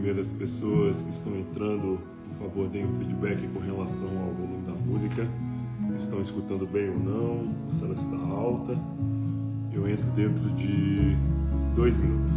primeiras pessoas que estão entrando, por favor, deem um feedback com relação ao volume da música. Estão escutando bem ou não? Se ela está alta. Eu entro dentro de 2 minutos.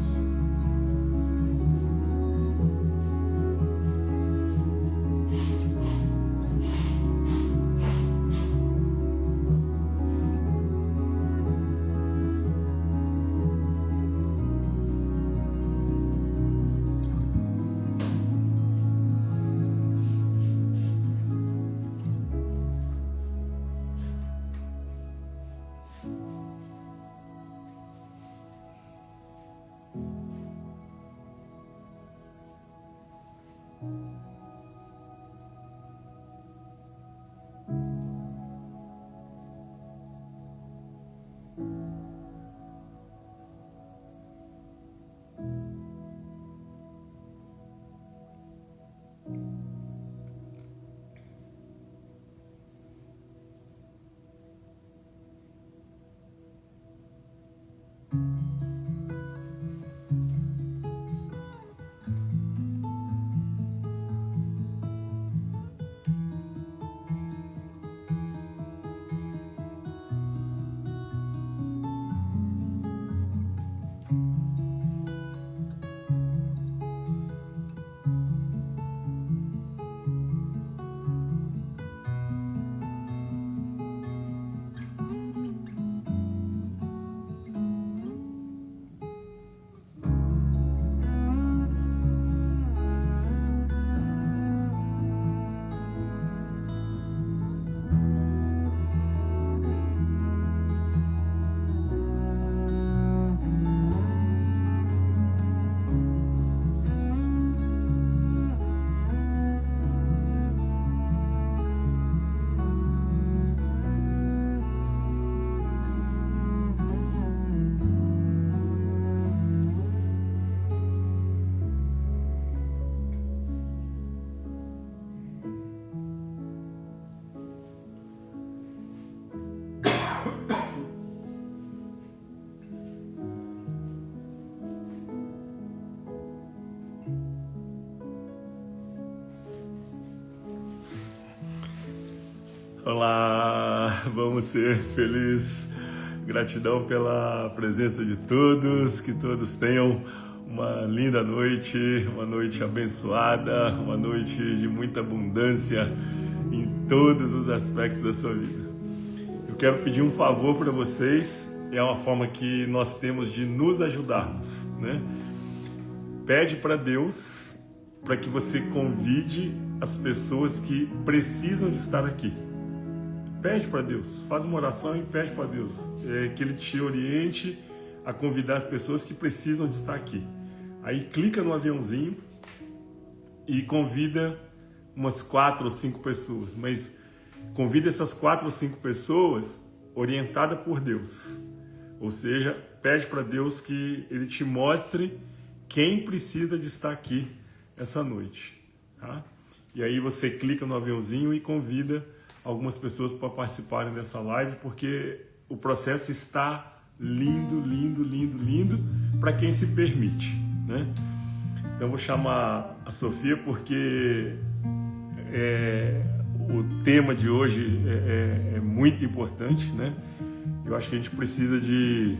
Olá, vamos ser felizes. Gratidão pela presença de todos, que todos tenham uma linda noite, uma noite abençoada, uma noite de muita abundância em todos os aspectos da sua vida. Eu quero pedir um favor para vocês, é uma forma que nós temos de nos ajudarmos, né? Pede para Deus para que você convide as pessoas que precisam de estar aqui. Pede para Deus, faz uma oração e pede para Deus que Ele te oriente a convidar as pessoas que precisam de estar aqui. Aí clica no aviãozinho e convida umas 4 ou 5 pessoas, mas convida essas 4 ou 5 pessoas orientada por Deus. Ou seja, pede para Deus que Ele te mostre quem precisa de estar aqui essa noite, tá? E aí você clica no aviãozinho e convida algumas pessoas para participarem dessa live, porque o processo está lindo, lindo, lindo, lindo para quem se permite, né? Então vou chamar a Sofia porque o tema de hoje é muito importante, né? Eu acho que a gente precisa de...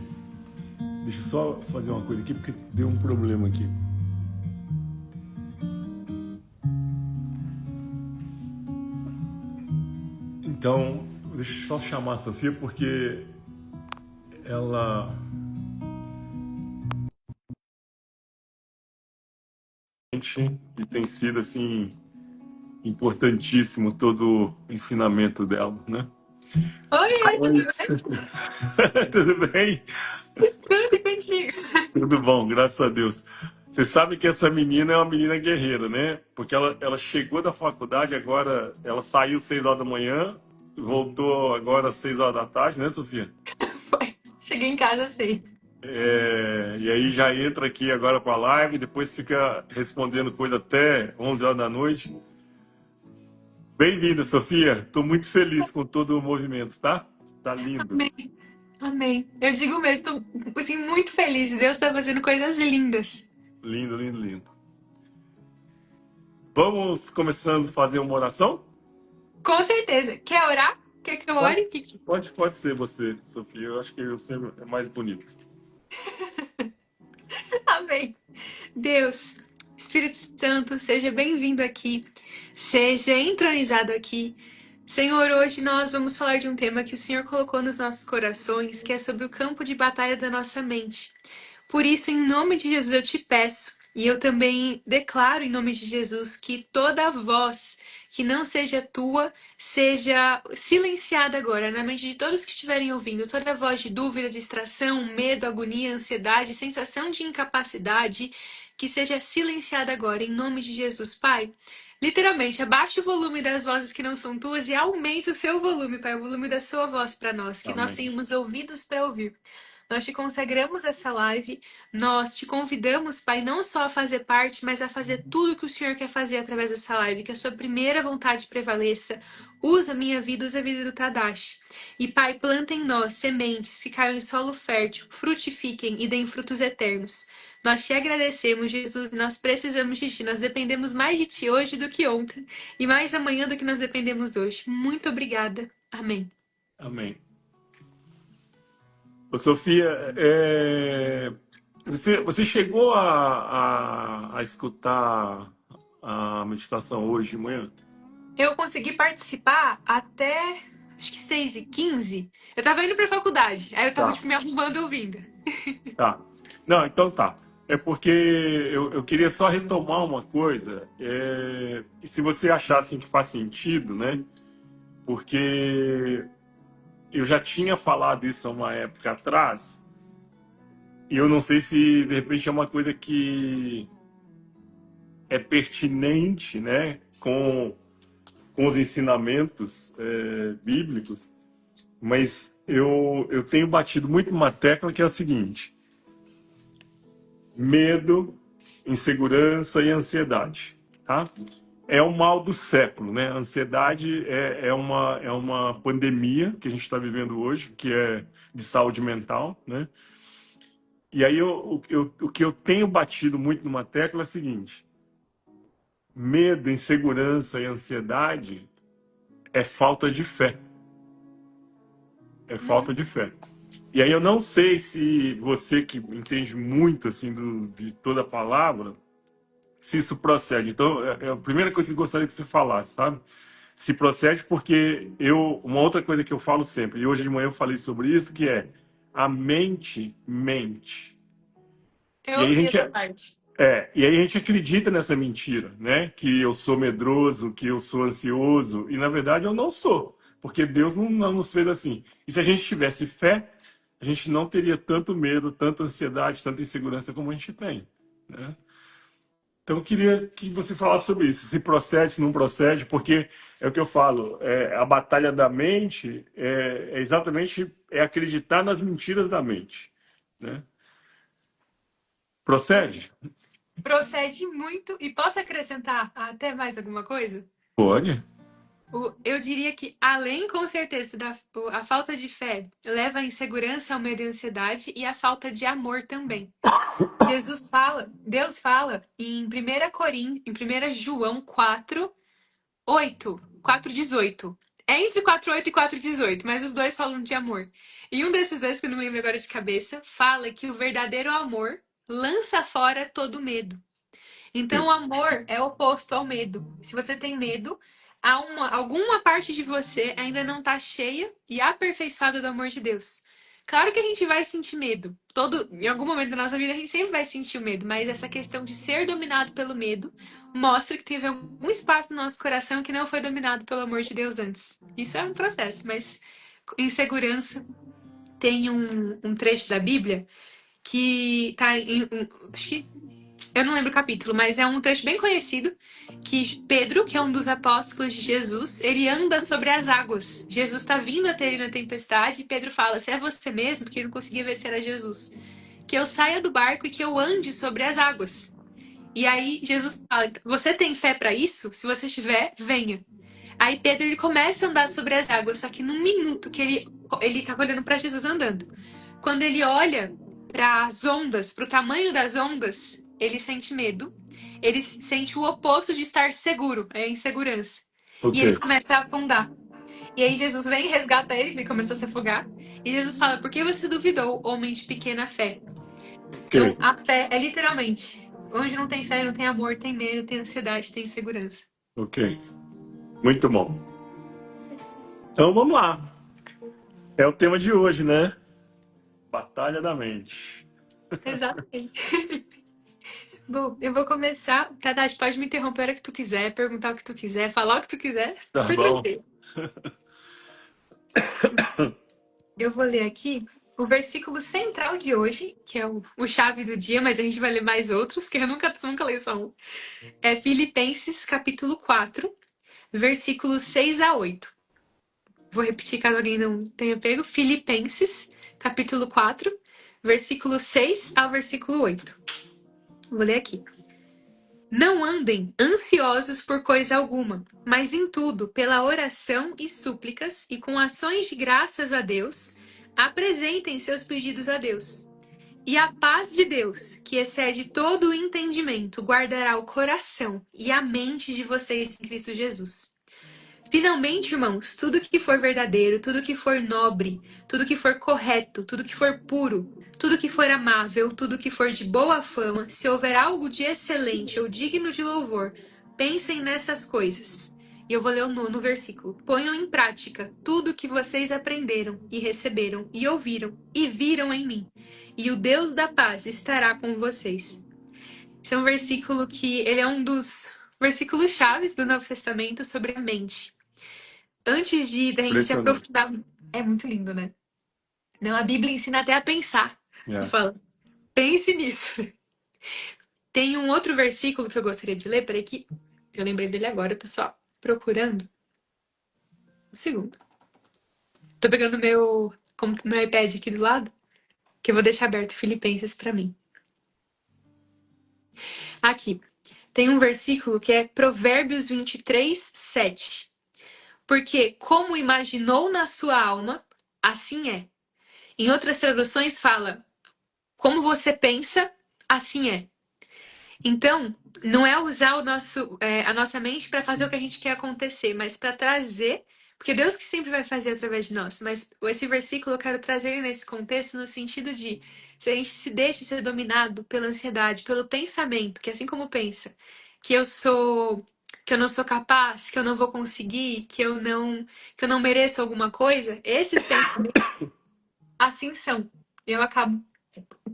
Deixa eu só fazer uma coisa aqui, porque deu um problema aqui. Então, deixa eu só chamar a Sofia, porque ela... E tem sido, assim, importantíssimo todo o ensinamento dela, né? Oi, tudo bem? Tudo bem? Tudo e contigo? Tudo bom, graças a Deus. Você sabe que essa menina é uma menina guerreira, né? Porque ela chegou da faculdade agora, ela saiu 6 horas da manhã, voltou agora às 6 horas da tarde, né, Sofia? Foi. Cheguei em casa às 6. E aí já entra aqui agora para a live, depois fica respondendo coisa até 11 horas da noite. Bem-vinda, Sofia. Estou muito feliz com todo o movimento, tá? Tá lindo. Amém. Amém. Eu digo mesmo, estou assim, muito feliz. Deus está fazendo coisas lindas. Lindo, lindo, lindo. Vamos começando a fazer uma oração? Com certeza. Quer orar? Quer que eu Pode, ore? pode ser você, Sofia. Eu acho que eu sempre é mais bonito. Amém. Deus, Espírito Santo, seja bem-vindo aqui. Seja entronizado aqui. Senhor, hoje nós vamos falar de um tema que o Senhor colocou nos nossos corações, que é sobre o campo de batalha da nossa mente. Por isso, em nome de Jesus, eu te peço, e eu também declaro em nome de Jesus, que toda voz que não seja tua seja silenciada agora na mente de todos que estiverem ouvindo. Toda voz de dúvida, distração, medo, agonia, ansiedade, sensação de incapacidade, que seja silenciada agora, em nome de Jesus, Pai. Literalmente, abaixe o volume das vozes que não são tuas e aumente o seu volume, Pai, o volume da sua voz para nós, que nós Amém. tenhamos ouvidos para ouvir. Nós te consagramos essa live, nós te convidamos, Pai, não só a fazer parte, mas a fazer tudo que o Senhor quer fazer através dessa live, que a sua primeira vontade prevaleça. Usa a minha vida, usa a vida do Tadashi. E, Pai, planta em nós sementes que caiam em solo fértil, frutifiquem e deem frutos eternos. Nós te agradecemos, Jesus, e nós precisamos de Ti. Nós dependemos mais de Ti hoje do que ontem, e mais amanhã do que nós dependemos hoje. Muito obrigada. Amém. Amém. Ô, Sofia, você chegou a escutar a meditação hoje de manhã? Eu consegui participar até, acho que 6h15. Eu tava indo pra faculdade. Aí eu tava, Tá. tipo, me arrumando ouvindo. Tá. Não, então tá. É porque eu queria só retomar uma coisa. E se você achar assim, que faz sentido, né? Porque eu já tinha falado isso há uma época atrás, e eu não sei se de repente é uma coisa que é pertinente, né, com os ensinamentos bíblicos, mas eu tenho batido muito numa tecla que é a seguinte: medo, insegurança e ansiedade, tá? É o mal do século, né? A ansiedade é uma pandemia que a gente está vivendo hoje, que é de saúde mental, né? E aí o que eu tenho batido muito numa tecla é a seguinte: medo, insegurança e ansiedade é falta de fé. É falta de fé. E aí eu não sei se você que entende muito assim de toda a palavra, se isso procede. Então, é a primeira coisa que eu gostaria que você falasse, sabe? Se procede, porque uma outra coisa que eu falo sempre, e hoje de manhã eu falei sobre isso, que é a mente mente. Eu E aí a ouvi gente essa parte. e aí a gente acredita nessa mentira, né? Que eu sou medroso, que eu sou ansioso, e na verdade eu não sou, porque Deus não nos fez assim. E se a gente tivesse fé, a gente não teria tanto medo, tanta ansiedade, tanta insegurança como a gente tem, né? Então eu queria que você falasse sobre isso, se procede, se não procede, porque é o que eu falo, a batalha da mente é exatamente acreditar nas mentiras da mente, né? Procede? Procede muito. E posso acrescentar até mais alguma coisa? Pode. Eu diria que, além, com certeza, a falta de fé leva à insegurança, ao medo e à ansiedade, e a falta de amor também. Deus fala em 1 João 4:18. É entre 4:8 e 4:18, mas os dois falam de amor. E um desses dois, que eu não me lembro agora de cabeça, fala que o verdadeiro amor lança fora todo medo. Então, o amor é oposto ao medo. Se você tem medo, alguma parte de você ainda não está cheia e aperfeiçoada do amor de Deus. Claro que a gente vai sentir medo. Em algum momento da nossa vida, a gente sempre vai sentir o medo, mas essa questão de ser dominado pelo medo mostra que teve algum espaço no nosso coração que não foi dominado pelo amor de Deus antes. Isso é um processo, mas insegurança. Tem um trecho da Bíblia que está acho que eu não lembro o capítulo, mas é um trecho bem conhecido que Pedro, que é um dos apóstolos de Jesus, ele anda sobre as águas. Jesus está vindo até ele na tempestade e Pedro fala: "Se é você mesmo", porque ele não conseguia ver se era Jesus, "que eu saia do barco e que eu ande sobre as águas." E aí Jesus fala: "Você tem fé para isso? Se você tiver, venha." Aí Pedro ele começa a andar sobre as águas, só que num minuto que ele estava olhando para Jesus andando. Quando ele olha para as ondas, para o tamanho das ondas, ele sente medo. ele sente o oposto de estar seguro, é a insegurança. E Ok, ele começa a afundar. E aí Jesus vem e resgata ele, ele começou a se afogar. E Jesus fala: por que você duvidou, homem de pequena fé? ok, Então, a fé é literalmente: onde não tem fé, não tem amor, tem medo, tem ansiedade, tem insegurança. ok. Muito bom. Então vamos lá. É o tema de hoje, né? Batalha da mente. Exatamente. Bom, eu vou começar. Tadashi, pode me interromper a hora que tu quiser, perguntar o que tu quiser, falar o que tu quiser. Tá Super bom? tranquilo. Eu vou ler aqui o versículo central de hoje, que é o chave do dia, mas a gente vai ler mais outros, que eu nunca leio só um. É Filipenses, capítulo 4, versículos 6 a 8. Vou repetir caso alguém não tenha pego. Filipenses, capítulo 4, versículo 6 ao versículo 8. Vou ler aqui. Não andem ansiosos por coisa alguma, mas em tudo, pela oração e súplicas e com ações de graças a Deus, apresentem seus pedidos a Deus. E a paz de Deus, que excede todo o entendimento, guardará o coração e a mente de vocês em Cristo Jesus. Finalmente, irmãos, tudo que for verdadeiro, tudo que for nobre, tudo que for correto, tudo que for puro, tudo que for amável, tudo que for de boa fama, se houver algo de excelente ou digno de louvor, pensem nessas coisas. E eu vou ler o nono versículo. Ponham em prática tudo que vocês aprenderam e receberam e ouviram e viram em mim. E o Deus da paz estará com vocês. Esse é um versículo que ele é um dos versículos chaves do Novo Testamento sobre a mente. Antes de da gente Impressionante. aprofundar, é muito lindo, né? Não, a Bíblia ensina até a pensar. E É. fala, pense nisso. Tem um outro versículo que eu gostaria de ler, peraí que eu lembrei dele agora, eu tô só procurando. Um segundo. Tô pegando meu iPad aqui do lado, que eu vou deixar aberto Filipenses pra mim. Aqui, tem um versículo que é Provérbios 23, 7. Porque como imaginou na sua alma, assim é. Em outras traduções fala, como você pensa, assim é. Então, não é usar a nossa mente para fazer o que a gente quer acontecer, mas para trazer, porque Deus que sempre vai fazer através de nós. Mas esse versículo eu quero trazer ele nesse contexto no sentido de se a gente se deixa ser dominado pela ansiedade, pelo pensamento, que assim como pensa, que eu não sou capaz, que eu não vou conseguir, que eu não mereço alguma coisa, esses pensamentos assim são. Eu acabo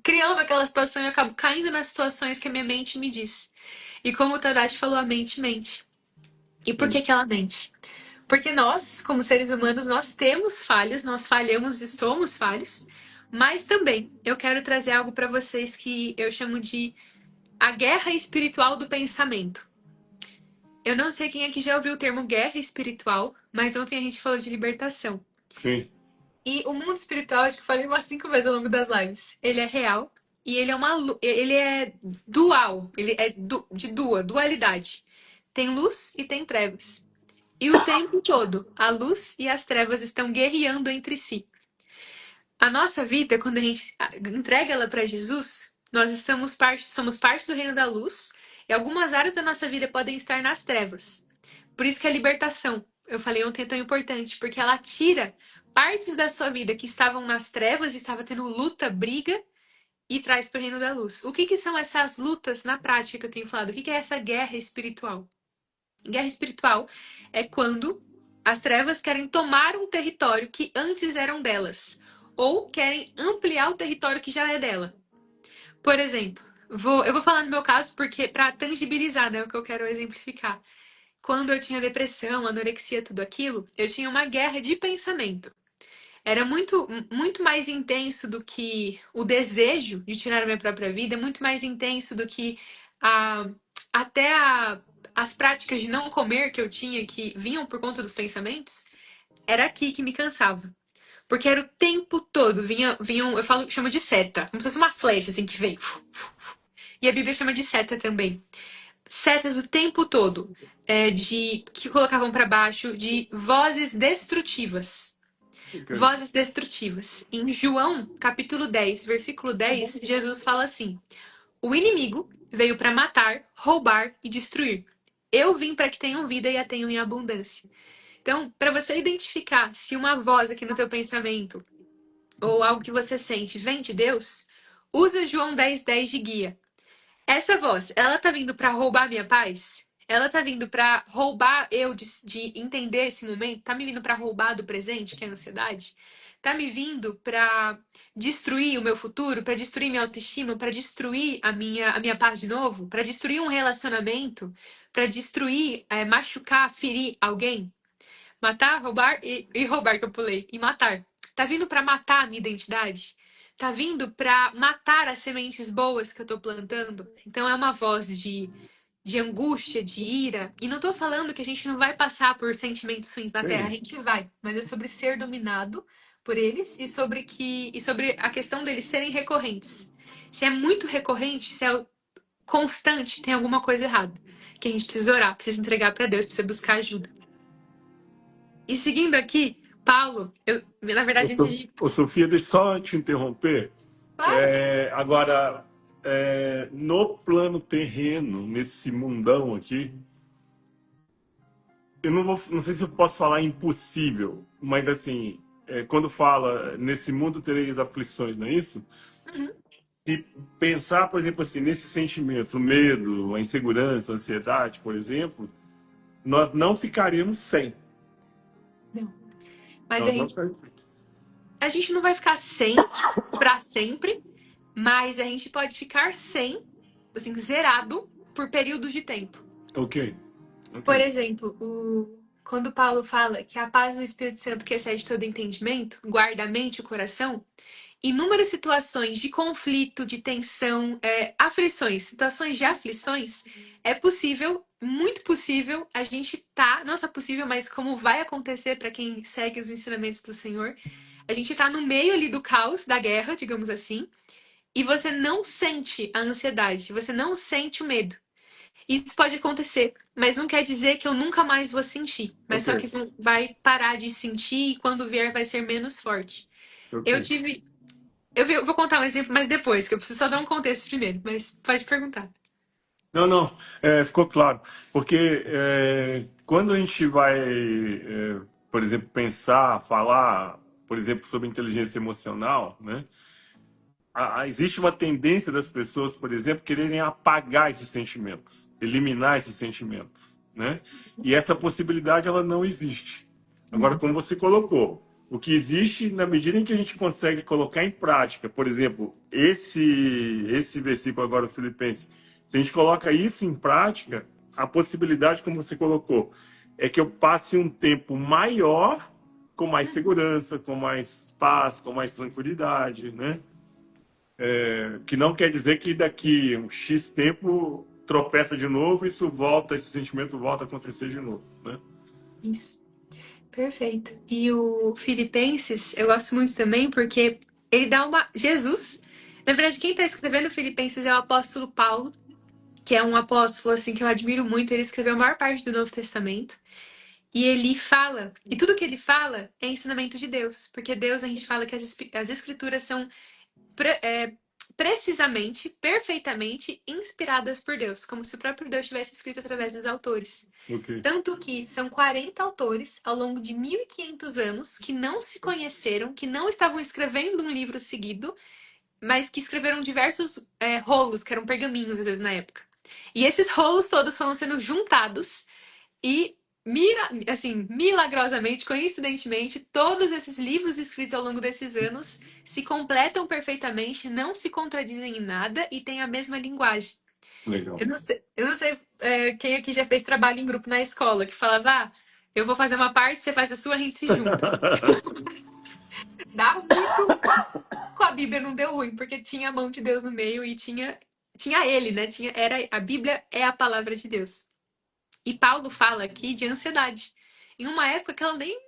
criando aquela situação e eu acabo caindo nas situações que a minha mente me diz. E como o Tadashi falou, a mente mente. E por que Sim. que ela mente? Porque nós, como seres humanos, nós temos falhas, nós falhamos e somos falhos, mas também eu quero trazer algo para vocês que eu chamo de a guerra espiritual do pensamento. Eu não sei quem aqui já ouviu o termo guerra espiritual, mas ontem a gente falou de libertação. Sim. E o mundo espiritual, acho que eu falei umas 5 vezes ao longo das lives. Ele é real e ele é dual, ele é dualidade. Tem luz e tem trevas. E o tempo todo, a luz e as trevas estão guerreando entre si. A nossa vida, quando a gente entrega ela para Jesus, nós somos parte do reino da luz, e algumas áreas da nossa vida podem estar nas trevas. Por isso que a libertação, eu falei ontem, é tão importante, porque ela tira partes da sua vida que estavam nas trevas, estava tendo luta, briga, e traz para o reino da luz. O que que são essas lutas na prática que eu tenho falado? O que que é essa guerra espiritual? Guerra espiritual é quando as trevas querem tomar um território que antes eram delas, ou querem ampliar o território que já é dela. Por exemplo, eu vou falar no meu caso porque para tangibilizar, né, o que eu quero exemplificar. Quando eu tinha depressão, anorexia, tudo aquilo, eu tinha uma guerra de pensamento. Era muito mais intenso do que o desejo de tirar a minha própria vida, muito mais intenso do que a, até as práticas de não comer que eu tinha, que vinham por conta dos pensamentos, era aqui que me cansava. Porque era o tempo todo, vinham, chamo de seta, como se fosse uma flecha assim que vem. E a Bíblia chama de seta também. Setas o tempo todo, que colocavam para baixo de vozes destrutivas. Ok. Vozes destrutivas. Em João, capítulo 10, versículo 10, Jesus fala assim: o inimigo veio para matar, roubar e destruir. Eu vim para que tenham vida e a tenham em abundância. Então, para você identificar se uma voz aqui no teu pensamento ou algo que você sente vem de Deus, usa João 10:10 de guia. Essa voz, ela tá vindo pra roubar minha paz? Ela tá vindo pra roubar eu de entender esse momento? Tá me vindo pra roubar do presente, que é a ansiedade? Tá me vindo pra destruir o meu futuro, pra destruir minha autoestima, pra destruir a minha paz de novo, pra destruir um relacionamento, pra destruir, machucar, ferir alguém? Matar, roubar e roubar que eu pulei. E matar. Tá vindo pra matar a minha identidade? Tá vindo pra matar as sementes boas que eu tô plantando? Então é uma voz de angústia, de ira. E não tô falando que a gente não vai passar por sentimentos ruins na Terra. A Sim. gente vai. Mas é sobre ser dominado por eles e sobre a questão deles serem recorrentes. Se é muito recorrente, se é constante, tem alguma coisa errada. Que a gente precisa orar, precisa entregar pra Deus, precisa buscar ajuda. E seguindo aqui, Paulo, na verdade, antes de. Ô, Sofia, deixa eu só te interromper. Claro. Agora, no plano terreno, nesse mundão aqui, eu não sei se eu posso falar impossível, mas assim, quando fala nesse mundo tereis aflições, não é isso? Uhum. Se pensar, por exemplo, assim, nesses sentimentos, o medo, a insegurança, a ansiedade, por exemplo, nós não ficaríamos sem. Não. Mas a Nós não gente, ficaríamos sem. a gente não vai ficar sem para sempre, mas a gente pode ficar sem, assim, zerado por períodos de tempo. Ok, ok, Por exemplo, quando Paulo fala que a paz do Espírito Santo, que excede todo entendimento, guarda a mente e o coração, inúmeras situações de conflito, de tensão, aflições, situações de aflições, é possível, muito possível, a gente tá, não só possível, mas como vai acontecer para quem segue os ensinamentos do Senhor, a gente tá no meio ali do caos, da guerra, digamos assim, e você não sente a ansiedade, você não sente o medo. Isso pode acontecer, mas não quer dizer que eu nunca mais vou sentir, mas ok, só que vai parar de sentir e quando vier vai ser menos forte. ok. Eu tive eu vou contar um exemplo mais depois, que eu preciso só dar um contexto primeiro, mas pode perguntar. Não, não, ficou claro. Porque quando a gente vai, por exemplo, pensar, falar, por exemplo, sobre inteligência emocional, né? Existe uma tendência das pessoas, por exemplo, quererem apagar esses sentimentos, eliminar esses sentimentos, né? E essa possibilidade ela não existe. Agora, Uhum. como você colocou, o que existe na medida em que a gente consegue colocar em prática, por exemplo, esse versículo agora, do Filipenses, se a gente coloca isso em prática, a possibilidade, como você colocou, é que eu passe um tempo maior com mais segurança, com mais paz, com mais tranquilidade, né? Que não quer dizer que daqui um X tempo tropeça de novo, isso volta, esse sentimento volta a acontecer de novo, né? Isso, perfeito. E o Filipenses, eu gosto muito também porque ele dá uma. Jesus, na verdade, quem está escrevendo Filipenses é o apóstolo Paulo, que é um apóstolo assim que eu admiro muito. Ele escreveu a maior parte do Novo Testamento. E ele fala, e tudo que ele fala é ensinamento de Deus, porque Deus a gente fala que as escrituras são pre- é, precisamente, perfeitamente inspiradas por Deus, como se o próprio Deus tivesse escrito através dos autores. Ok, Tanto que são 40 autores ao longo de 1500 anos que não se conheceram, que não estavam escrevendo um livro seguido, mas que escreveram diversos rolos, que eram pergaminhos às vezes na época. E esses rolos todos foram sendo juntados e assim, milagrosamente, coincidentemente, todos esses livros escritos ao longo desses anos se completam perfeitamente, não se contradizem em nada e têm a mesma linguagem. legal. Eu não sei quem aqui já fez trabalho em grupo na escola, que falava, eu vou fazer uma parte, você faz a sua, a gente se junta. Dava muito ruim. Com a Bíblia não deu ruim, porque tinha a mão de Deus no meio e tinha ele, né? A Bíblia é a palavra de Deus. E Paulo fala aqui de ansiedade. Em uma época que ela nem,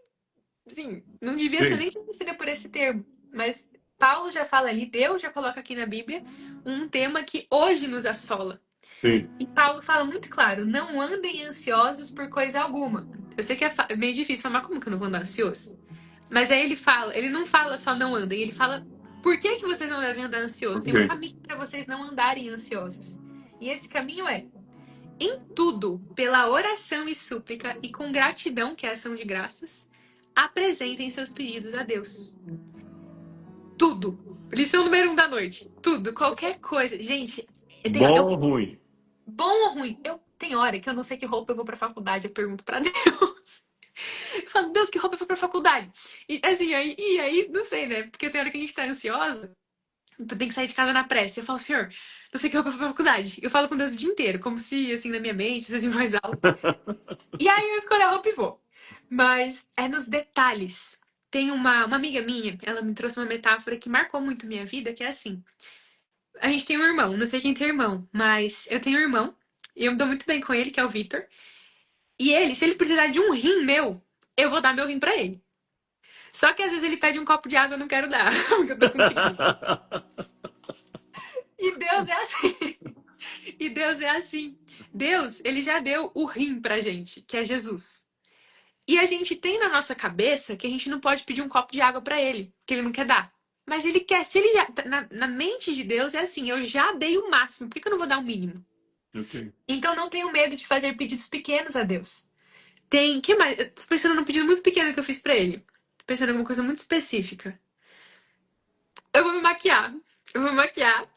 assim, não devia ser Sim, nem conhecida por esse termo. Mas Paulo já fala ali, Deus já coloca aqui na Bíblia um tema que hoje nos assola. sim, E Paulo fala muito claro: não andem ansiosos por coisa alguma. Eu sei que é meio difícil falar, mas como que eu não vou andar ansioso? Mas aí ele não fala só não andem, ele fala por que que vocês não devem andar ansiosos? Tem um ok. caminho para vocês não andarem ansiosos. E esse caminho é: em tudo, pela oração e súplica e com gratidão, que é a ação de graças, apresentem seus pedidos a Deus. Tudo. Lição número 1 da noite. Tudo, qualquer coisa. Gente, Bom ou ruim? bom ou ruim? Tem hora que eu não sei que roupa eu vou pra faculdade, eu pergunto pra Deus. Eu falo, Deus, que roupa eu vou pra faculdade? E assim, aí, não sei, né? Porque tem hora que a gente tá ansiosa, tem que sair de casa na pressa. Eu falo, Senhor, não sei que roupa eu vou pra faculdade. Eu falo com Deus o dia inteiro, como se, assim, na minha mente, assim, mais alto. E aí eu escolho a roupa e vou. Mas é nos detalhes. Tem uma amiga minha, ela me trouxe uma metáfora que marcou muito minha vida, que é assim. A gente tem um irmão, não sei quem tem irmão, mas eu tenho um irmão, e eu me dou muito bem com ele, que é o Vitor. E ele, se ele precisar de um rim meu, eu vou dar meu rim pra ele. Só que às vezes ele pede um copo de água, eu não quero dar, porque eu tô com crise. E Deus é assim. E Deus é assim. Deus, ele já deu o rim pra gente, que é Jesus. E a gente tem na nossa cabeça que a gente não pode pedir um copo de água pra ele, que ele não quer dar. Mas ele quer, se ele já. Na mente de Deus é assim, eu já dei o máximo, por que eu não vou dar o mínimo? Ok. Então não tenho medo de fazer pedidos pequenos a Deus. Que mais? Eu tô pensando num pedido muito pequeno que eu fiz pra ele. Tô pensando em alguma coisa muito específica. Eu vou me maquiar. Eu vou me maquiar.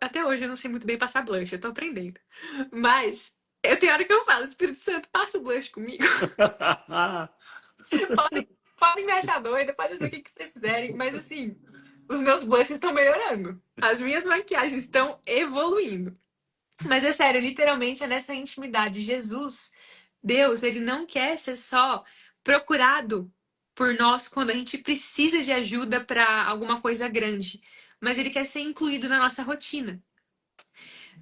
Até hoje eu não sei muito bem passar blush, eu tô aprendendo. Mas eu tenho hora que eu falo, Espírito Santo, passa o blush comigo. Podem me achar doida, podem fazer o que vocês quiserem, mas assim, os meus blushes estão melhorando. As minhas maquiagens estão evoluindo. Mas é sério, literalmente é nessa intimidade. Jesus, Deus, ele não quer ser só procurado por nós quando a gente precisa de ajuda para alguma coisa grande, mas ele quer ser incluído na nossa rotina.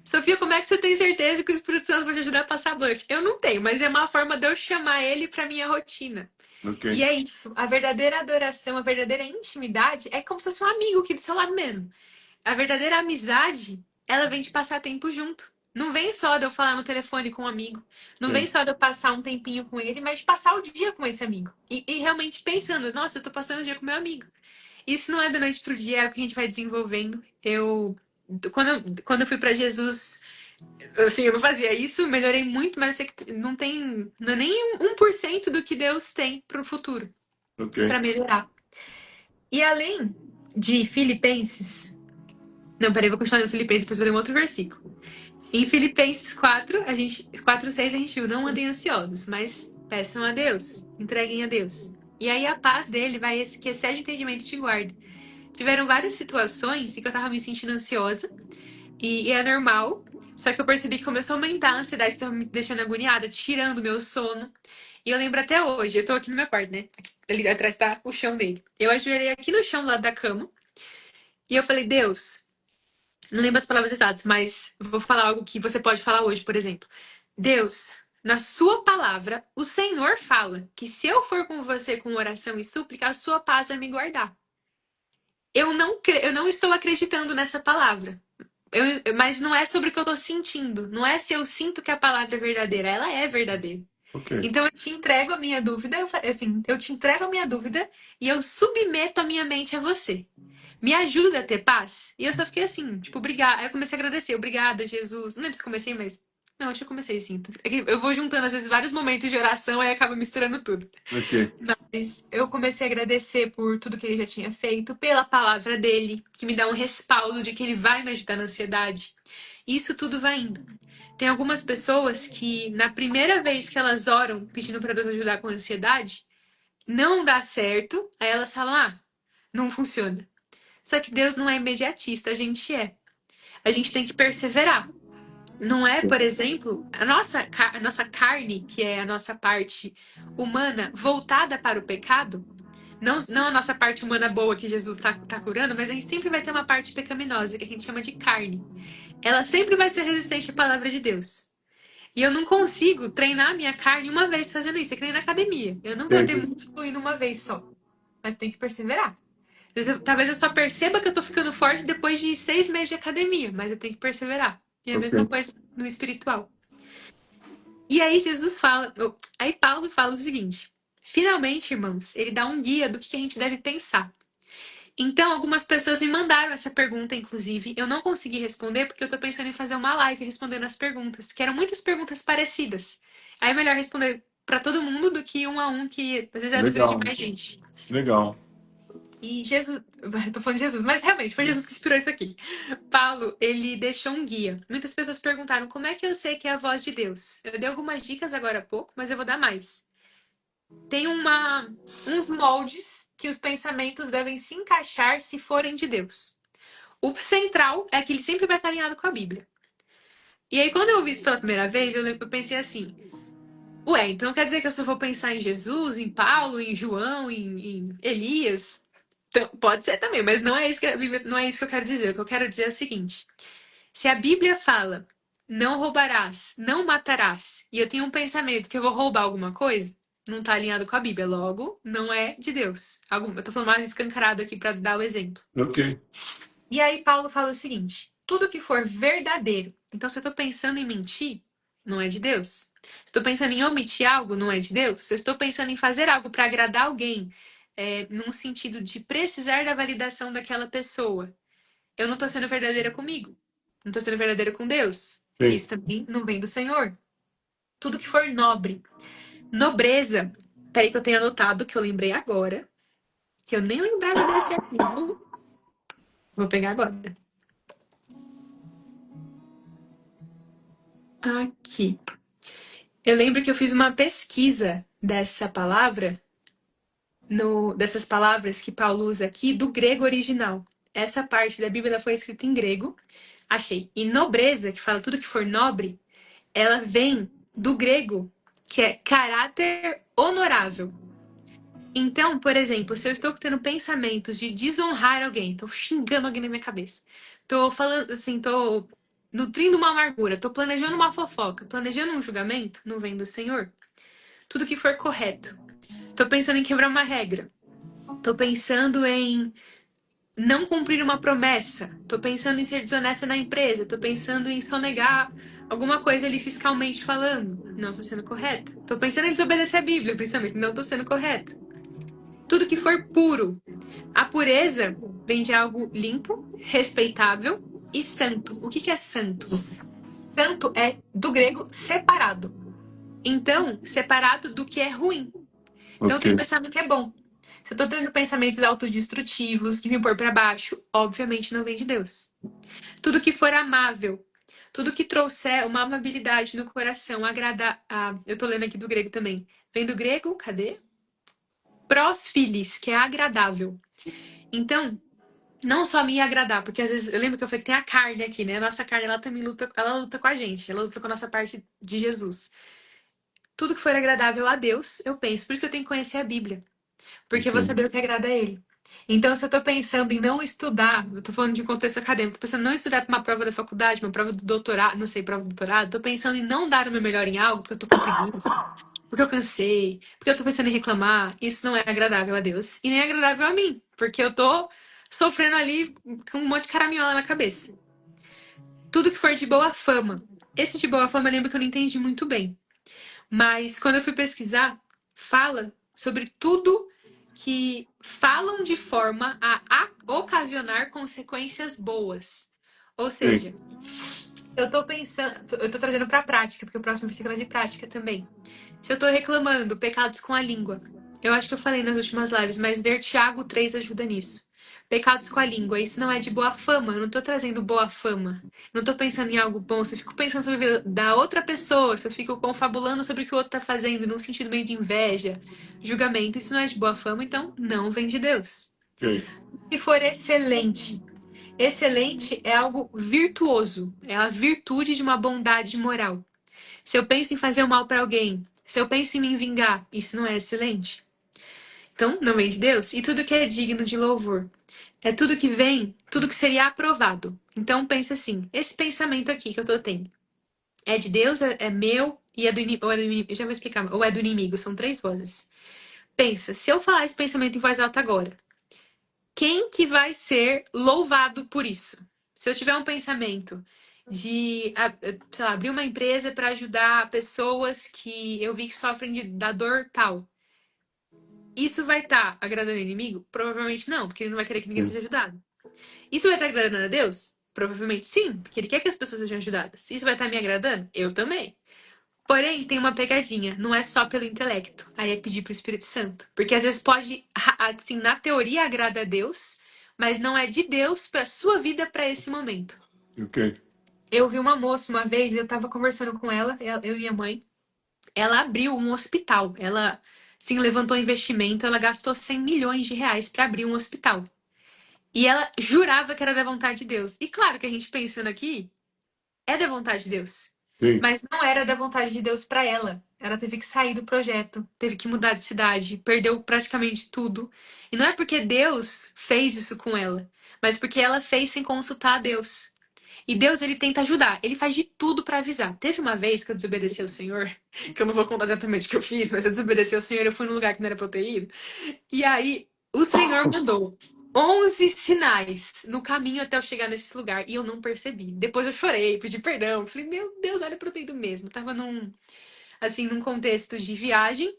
Sofia, como é que você tem certeza que o Espírito Santo vai te ajudar a passar blush? Eu não tenho, mas é uma forma de eu chamar ele para minha rotina. Ok. E é isso. A verdadeira adoração, a verdadeira intimidade é como se fosse um amigo aqui do seu lado mesmo. A verdadeira amizade, ela vem de passar tempo junto. Não vem só de eu falar no telefone com um amigo. Não vem Sim. só de eu passar um tempinho com ele, mas de passar o dia com esse amigo. E realmente pensando, nossa, eu tô passando o dia com meu amigo. Isso não é da noite pro dia, é o que a gente vai desenvolvendo. Quando eu fui pra Jesus, assim, eu não fazia isso, melhorei muito, mas eu sei que não é nem 1% do que Deus tem pro futuro, Ok. pra melhorar. E além de Filipenses, não, peraí, vou continuar no Filipenses, depois vou ler um outro versículo. Em Filipenses 4, 4:6 a gente viu, não andem ansiosos, mas peçam a Deus, entreguem a Deus. E aí a paz dele vai, que excede o entendimento, te guarda. Tiveram várias situações em que eu tava me sentindo ansiosa, e é normal, só que eu percebi que começou a aumentar a ansiedade que tava me deixando agoniada, tirando o meu sono. E eu lembro até hoje, eu tô aqui no meu quarto, né? Ali atrás tá o chão dele. Eu ajoelhei aqui no chão do lado da cama, e eu falei, Deus, não lembro as palavras exatas, mas vou falar algo que você pode falar hoje, por exemplo. Deus, na sua palavra, o Senhor fala que se eu for com você com oração e súplica, a sua paz vai me guardar. Eu não estou acreditando nessa palavra. Mas não é sobre o que eu estou sentindo. Não é se eu sinto que a palavra é verdadeira. Ela é verdadeira. Ok. Então eu te entrego a minha dúvida, eu te entrego a minha dúvida e eu submeto a minha mente a você. Me ajuda a ter paz? E eu só fiquei assim, tipo, obrigada. Aí eu comecei a agradecer, obrigada, Jesus. Não lembro se comecei, mas. Não, acho que eu comecei assim. É que eu vou juntando, às vezes, vários momentos de oração, aí acaba misturando tudo. Ok. Mas eu comecei a agradecer por tudo que ele já tinha feito, pela palavra dele, que me dá um respaldo de que ele vai me ajudar na ansiedade. E isso tudo vai indo. Tem algumas pessoas que, na primeira vez que elas oram pedindo para Deus ajudar com a ansiedade, não dá certo, aí elas falam: ah, não funciona. Só que Deus não é imediatista, a gente é. A gente tem que perseverar. Não é, por exemplo, a nossa carne, que é a nossa parte humana, voltada para o pecado, não a nossa parte humana boa que Jesus tá curando, mas a gente sempre vai ter uma parte pecaminosa, que a gente chama de carne. Ela sempre vai ser resistente à palavra de Deus. E eu não consigo treinar a minha carne uma vez fazendo isso, é que nem na academia. Eu não vou ter Entendi. músculo em uma vez só, mas tem que perseverar. Talvez eu só perceba que eu tô ficando forte depois de 6 meses de academia, mas eu tenho que perseverar. E é a mesma Ok. coisa no espiritual. E aí aí Paulo fala o seguinte: finalmente, irmãos, ele dá um guia do que a gente deve pensar. Então, algumas pessoas me mandaram essa pergunta, inclusive. Eu não consegui responder porque eu tô pensando em fazer uma live respondendo as perguntas, porque eram muitas perguntas parecidas. Aí é melhor responder pra todo mundo do que um a um, que às vezes é a dúvida de Legal, mais gente. legal. E Jesus, eu tô falando de Jesus, mas realmente foi Jesus que inspirou isso aqui. Paulo, ele deixou um guia. Muitas pessoas perguntaram como é que eu sei que é a voz de Deus. Eu dei algumas dicas agora há pouco, mas eu vou dar mais. Tem uns moldes que os pensamentos devem se encaixar se forem de Deus. O central é que ele sempre vai estar alinhado com a Bíblia. E aí, quando eu ouvi isso pela primeira vez, eu pensei assim: ué, então quer dizer que eu só vou pensar em Jesus, em Paulo, em João, em Elias? Então, pode ser também, mas não é isso que a Bíblia, não é isso que eu quero dizer. O que eu quero dizer é o seguinte: se a Bíblia fala não roubarás, não matarás, e eu tenho um pensamento que eu vou roubar alguma coisa, não está alinhado com a Bíblia, logo, não é de Deus. Eu tô falando mais escancarado aqui para dar o exemplo. Ok, E aí Paulo fala o seguinte: tudo que for verdadeiro. Então, se eu estou pensando em mentir, não é de Deus. Se estou pensando em omitir algo, não é de Deus. Se eu estou pensando em fazer algo para agradar alguém, num sentido de precisar da validação daquela pessoa, eu não estou sendo verdadeira comigo. Não estou sendo verdadeira com Deus. sim. Isso também não vem do Senhor. Tudo que for nobre. Nobreza. Peraí que eu tenho anotado, que eu lembrei agora. Que eu nem lembrava desse arquivo. Vou pegar agora. Aqui. Eu lembro que eu fiz uma pesquisa dessa palavra, dessas palavras que Paulo usa aqui, do grego original. Essa parte da Bíblia foi escrita em grego. Achei. E nobreza, que fala tudo que for nobre, ela vem do grego, que é caráter honorável. Então, por exemplo, se eu estou tendo pensamentos de desonrar alguém, estou xingando alguém na minha cabeça, estou falando assim, estou nutrindo uma amargura, estou planejando uma fofoca, planejando um julgamento, não vem do Senhor. Tudo que for correto. Estou pensando em quebrar uma regra. Estou pensando em não cumprir uma promessa. Estou pensando em ser desonesta na empresa. Estou pensando em sonegar alguma coisa ali fiscalmente falando. Não estou sendo correta. Estou pensando em desobedecer a Bíblia, principalmente. Não estou sendo correta. Tudo que for puro. A pureza vem de algo limpo, respeitável e santo. O que é santo? Santo é do grego separado. Então, separado do que é ruim. Então, eu Ok, tenho que pensar no que é bom. Se eu tô tendo pensamentos autodestrutivos, de me pôr pra baixo, obviamente não vem de Deus. Tudo que for amável, tudo que trouxer uma amabilidade no coração, agradar. Eu tô lendo aqui do grego também. Vem do grego, cadê? Prosfilis, que é agradável. Então, não só me agradar, porque às vezes eu lembro que eu falei que tem a carne aqui, né? A nossa carne, ela também luta, ela luta com a gente, ela luta com a nossa parte de Jesus. Tudo que for agradável a Deus, eu penso. Por isso que eu tenho que conhecer a Bíblia. Porque eu vou ok, saber o que agrada a ele. Então, se eu tô pensando em não estudar, eu tô falando de contexto acadêmico, tô pensando em não estudar para uma prova da faculdade, uma prova do doutorado, não sei, prova do doutorado, tô pensando em não dar o meu melhor em algo porque eu tô com preguiça, porque eu cansei, porque eu tô pensando em reclamar, isso não é agradável a Deus e nem é agradável a mim, porque eu tô sofrendo ali com um monte de caraminhola na cabeça. Tudo que for de boa fama. Esse de boa fama eu lembro que eu não entendi muito bem. Mas quando eu fui pesquisar, fala sobre tudo que falam de forma a ocasionar consequências boas. Ou sim. seja, eu tô pensando, eu tô trazendo pra prática, porque o próximo versículo é de prática também. Se eu tô reclamando pecados com a língua, eu acho que eu falei nas últimas lives, mas ler Tiago 3 ajuda nisso. Pecados com a língua, isso não é de boa fama, eu não tô trazendo boa fama. Não tô pensando em algo bom, se eu fico pensando sobre a vida da outra pessoa, se eu fico confabulando sobre o que o outro tá fazendo, num sentido meio de inveja, julgamento, isso não é de boa fama, então não vem de Deus. Ok, Se for excelente, excelente é algo virtuoso, é a virtude de uma bondade moral. Se eu penso em fazer o mal para alguém, se eu penso em me vingar, isso não é excelente? Então, não vem de Deus. E tudo que é digno de louvor. É tudo que vem, tudo que seria aprovado. Então, pensa assim: esse pensamento aqui que eu tô tendo é de Deus, é meu e é do inimigo. Eu já vou explicar. Ou é do inimigo, são três vozes. Pensa, se eu falar esse pensamento em voz alta agora, quem que vai ser louvado por isso? Se eu tiver um pensamento de, sei lá, abrir uma empresa para ajudar pessoas que eu vi que sofrem da dor tal. Isso vai estar agradando o inimigo? Provavelmente não, porque ele não vai querer que ninguém seja ajudado. Isso vai estar agradando a Deus? Provavelmente sim, porque ele quer que as pessoas sejam ajudadas. Isso vai estar me agradando? Eu também. Porém, tem uma pegadinha, não é só pelo intelecto. Aí é pedir pro Espírito Santo. Porque às vezes pode, assim, na teoria agrada a Deus, mas não é de Deus pra sua vida pra esse momento. Ok. Eu vi uma moça uma vez, eu tava conversando com ela, eu e minha mãe. Ela abriu um hospital. Ela, sim, levantou investimento, ela gastou 100 milhões de reais pra abrir um hospital. E ela jurava que era da vontade de Deus. E claro que a gente pensando aqui, é da vontade de Deus. Sim. Mas não era da vontade de Deus para ela. Ela teve que sair do projeto, teve que mudar de cidade, perdeu praticamente tudo. E não é porque Deus fez isso com ela, mas porque ela fez sem consultar a Deus. E Deus, ele tenta ajudar, ele faz de tudo para avisar. Teve uma vez que eu desobedeci ao Senhor, que eu não vou contar exatamente o que eu fiz, mas eu desobedeci ao Senhor, eu fui num lugar que não era pra eu ter ido. E aí, o Senhor mandou 11 sinais no caminho até eu chegar nesse lugar e eu não percebi. Depois eu chorei, pedi perdão. Falei, meu Deus, olha pra eu ter ido mesmo. Tava num contexto de viagem.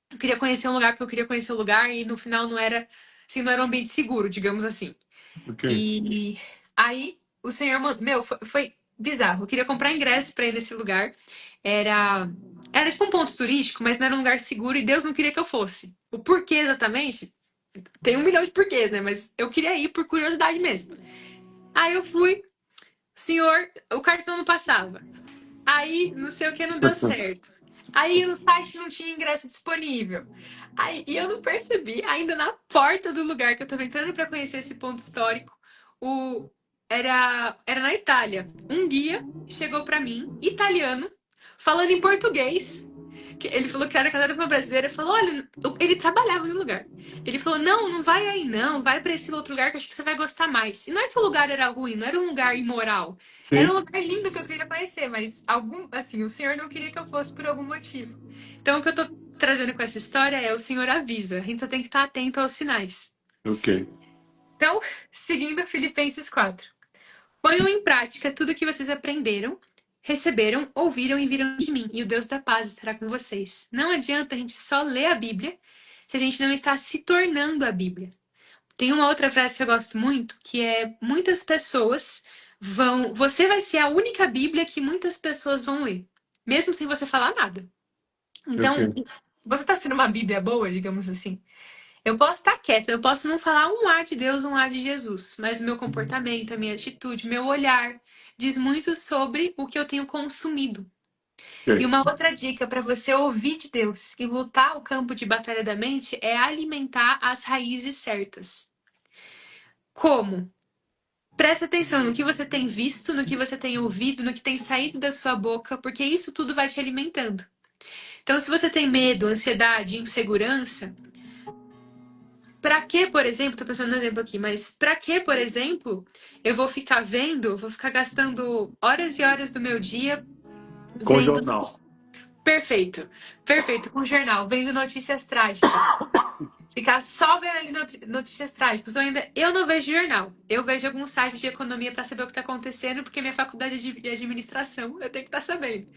Eu queria conhecer um lugar porque eu queria conhecer o lugar e no final não era, assim, não era um ambiente seguro, digamos assim. Ok. E aí o Senhor mandou, meu, foi bizarro. Eu queria comprar ingresso pra ir nesse lugar. Era, era tipo um ponto turístico, mas não era um lugar seguro e Deus não queria que eu fosse. O porquê exatamente? Tem um milhão de porquês, né? Mas eu queria ir por curiosidade mesmo. Aí eu fui, senhor, o cartão não passava. Aí, não sei o que, não deu certo. Aí o site não tinha ingresso disponível. Aí, e eu não percebi, ainda na porta do lugar que eu tava entrando pra conhecer esse ponto histórico, o era na Itália. Um guia chegou pra mim, italiano, falando em português. Ele falou que era casado com uma brasileira. Ele falou: olha, ele trabalhava no lugar. Ele falou: não, não vai aí não, vai pra esse outro lugar que eu acho que você vai gostar mais. E não é que o lugar era ruim, não era um lugar imoral. Era Sim. um lugar lindo que eu queria conhecer, mas assim, o Senhor não queria que eu fosse por algum motivo. Então, o que eu tô trazendo com essa história é o Senhor avisa. A gente só tem que estar atento aos sinais. Ok. Então, seguindo Filipenses 4. Ponham em prática tudo o que vocês aprenderam, receberam, ouviram e viram de mim, e o Deus da paz estará com vocês. Não adianta a gente só ler a Bíblia se a gente não está se tornando a Bíblia. Tem uma outra frase que eu gosto muito, que é muitas pessoas vão. Você vai ser a única Bíblia que muitas pessoas vão ler, mesmo sem você falar nada. Ok. Então, você está sendo uma Bíblia boa, digamos assim. Eu posso estar quieta, eu posso não falar um A de Deus, um A de Jesus, mas o meu comportamento, a minha atitude, meu olhar diz muito sobre o que eu tenho consumido. E Ok. uma outra dica para você ouvir de Deus e lutar o campo de batalha da mente é alimentar as raízes certas. Como? Presta atenção no que você tem visto, no que você tem ouvido, no que tem saído da sua boca, porque isso tudo vai te alimentando. Então, se você tem medo, ansiedade, insegurança, pra que, por exemplo, tô pensando no exemplo aqui, mas pra que, por exemplo, eu vou ficar vendo, vou ficar gastando horas e horas do meu dia Com vendo. jornal. Perfeito, perfeito, com jornal, vendo notícias trágicas. Ficar só vendo ali notícias trágicas. Eu não vejo jornal. Eu vejo alguns sites de economia para saber o que está acontecendo, porque minha faculdade é de administração, eu tenho que estar sabendo.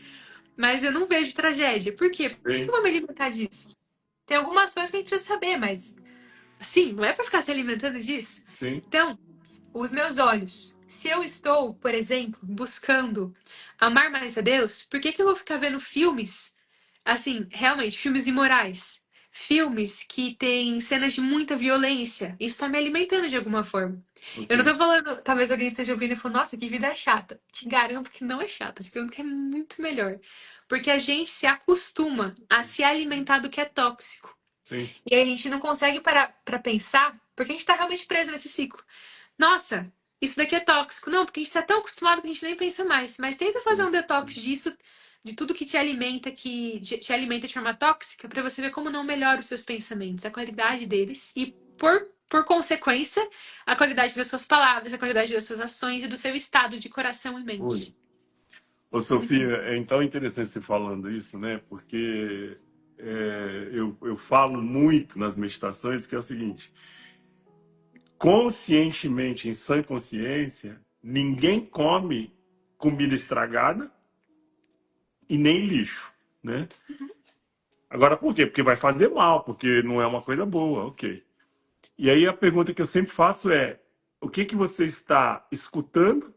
Mas eu não vejo tragédia. Por quê? Por que eu Sim. vou me alimentar disso? Tem algumas coisas que a gente precisa saber, mas assim, não é para ficar se alimentando disso. Sim. Então, os meus olhos. Se eu estou, por exemplo, buscando amar mais a Deus, por que que eu vou ficar vendo filmes, assim, realmente, filmes imorais? Filmes que têm cenas de muita violência. Isso tá me alimentando de alguma forma. Ok. Eu não tô falando, talvez alguém esteja ouvindo e falando, nossa, que vida chata. Te garanto que não é chata, te garanto que é muito melhor. Porque a gente se acostuma a se alimentar do que é tóxico. Sim. E aí a gente não consegue parar pra pensar, porque a gente tá realmente preso nesse ciclo. Nossa, isso daqui é tóxico. Não, porque a gente tá tão acostumado que a gente nem pensa mais. Mas tenta fazer um detox disso, de tudo que te alimenta, te alimenta de forma tóxica, pra você ver como não melhora os seus pensamentos, a qualidade deles e, por consequência, a qualidade das suas palavras, a qualidade das suas ações e do seu estado de coração e Oi. mente. Ô, Muito Sofia, bom. é então interessante você falando isso, né? Porque eu falo muito nas meditações que é o seguinte: conscientemente, em sã consciência, ninguém come comida estragada e nem lixo, né? Agora, por quê? Porque vai fazer mal, porque não é uma coisa boa, ok. E aí a pergunta que eu sempre faço é: o que que você está escutando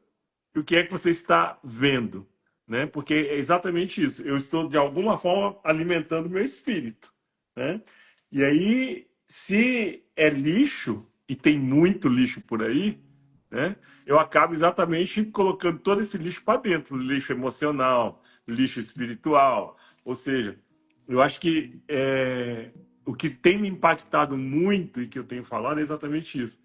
e o que é que você está vendo, né? Porque é exatamente isso. Eu estou de alguma forma alimentando meu espírito, né? E aí, se é lixo e tem muito lixo por aí, né? Eu acabo exatamente colocando todo esse lixo para dentro, lixo emocional, lixo espiritual. Ou seja, eu acho que o que tem me impactado muito e que eu tenho falado é exatamente isso.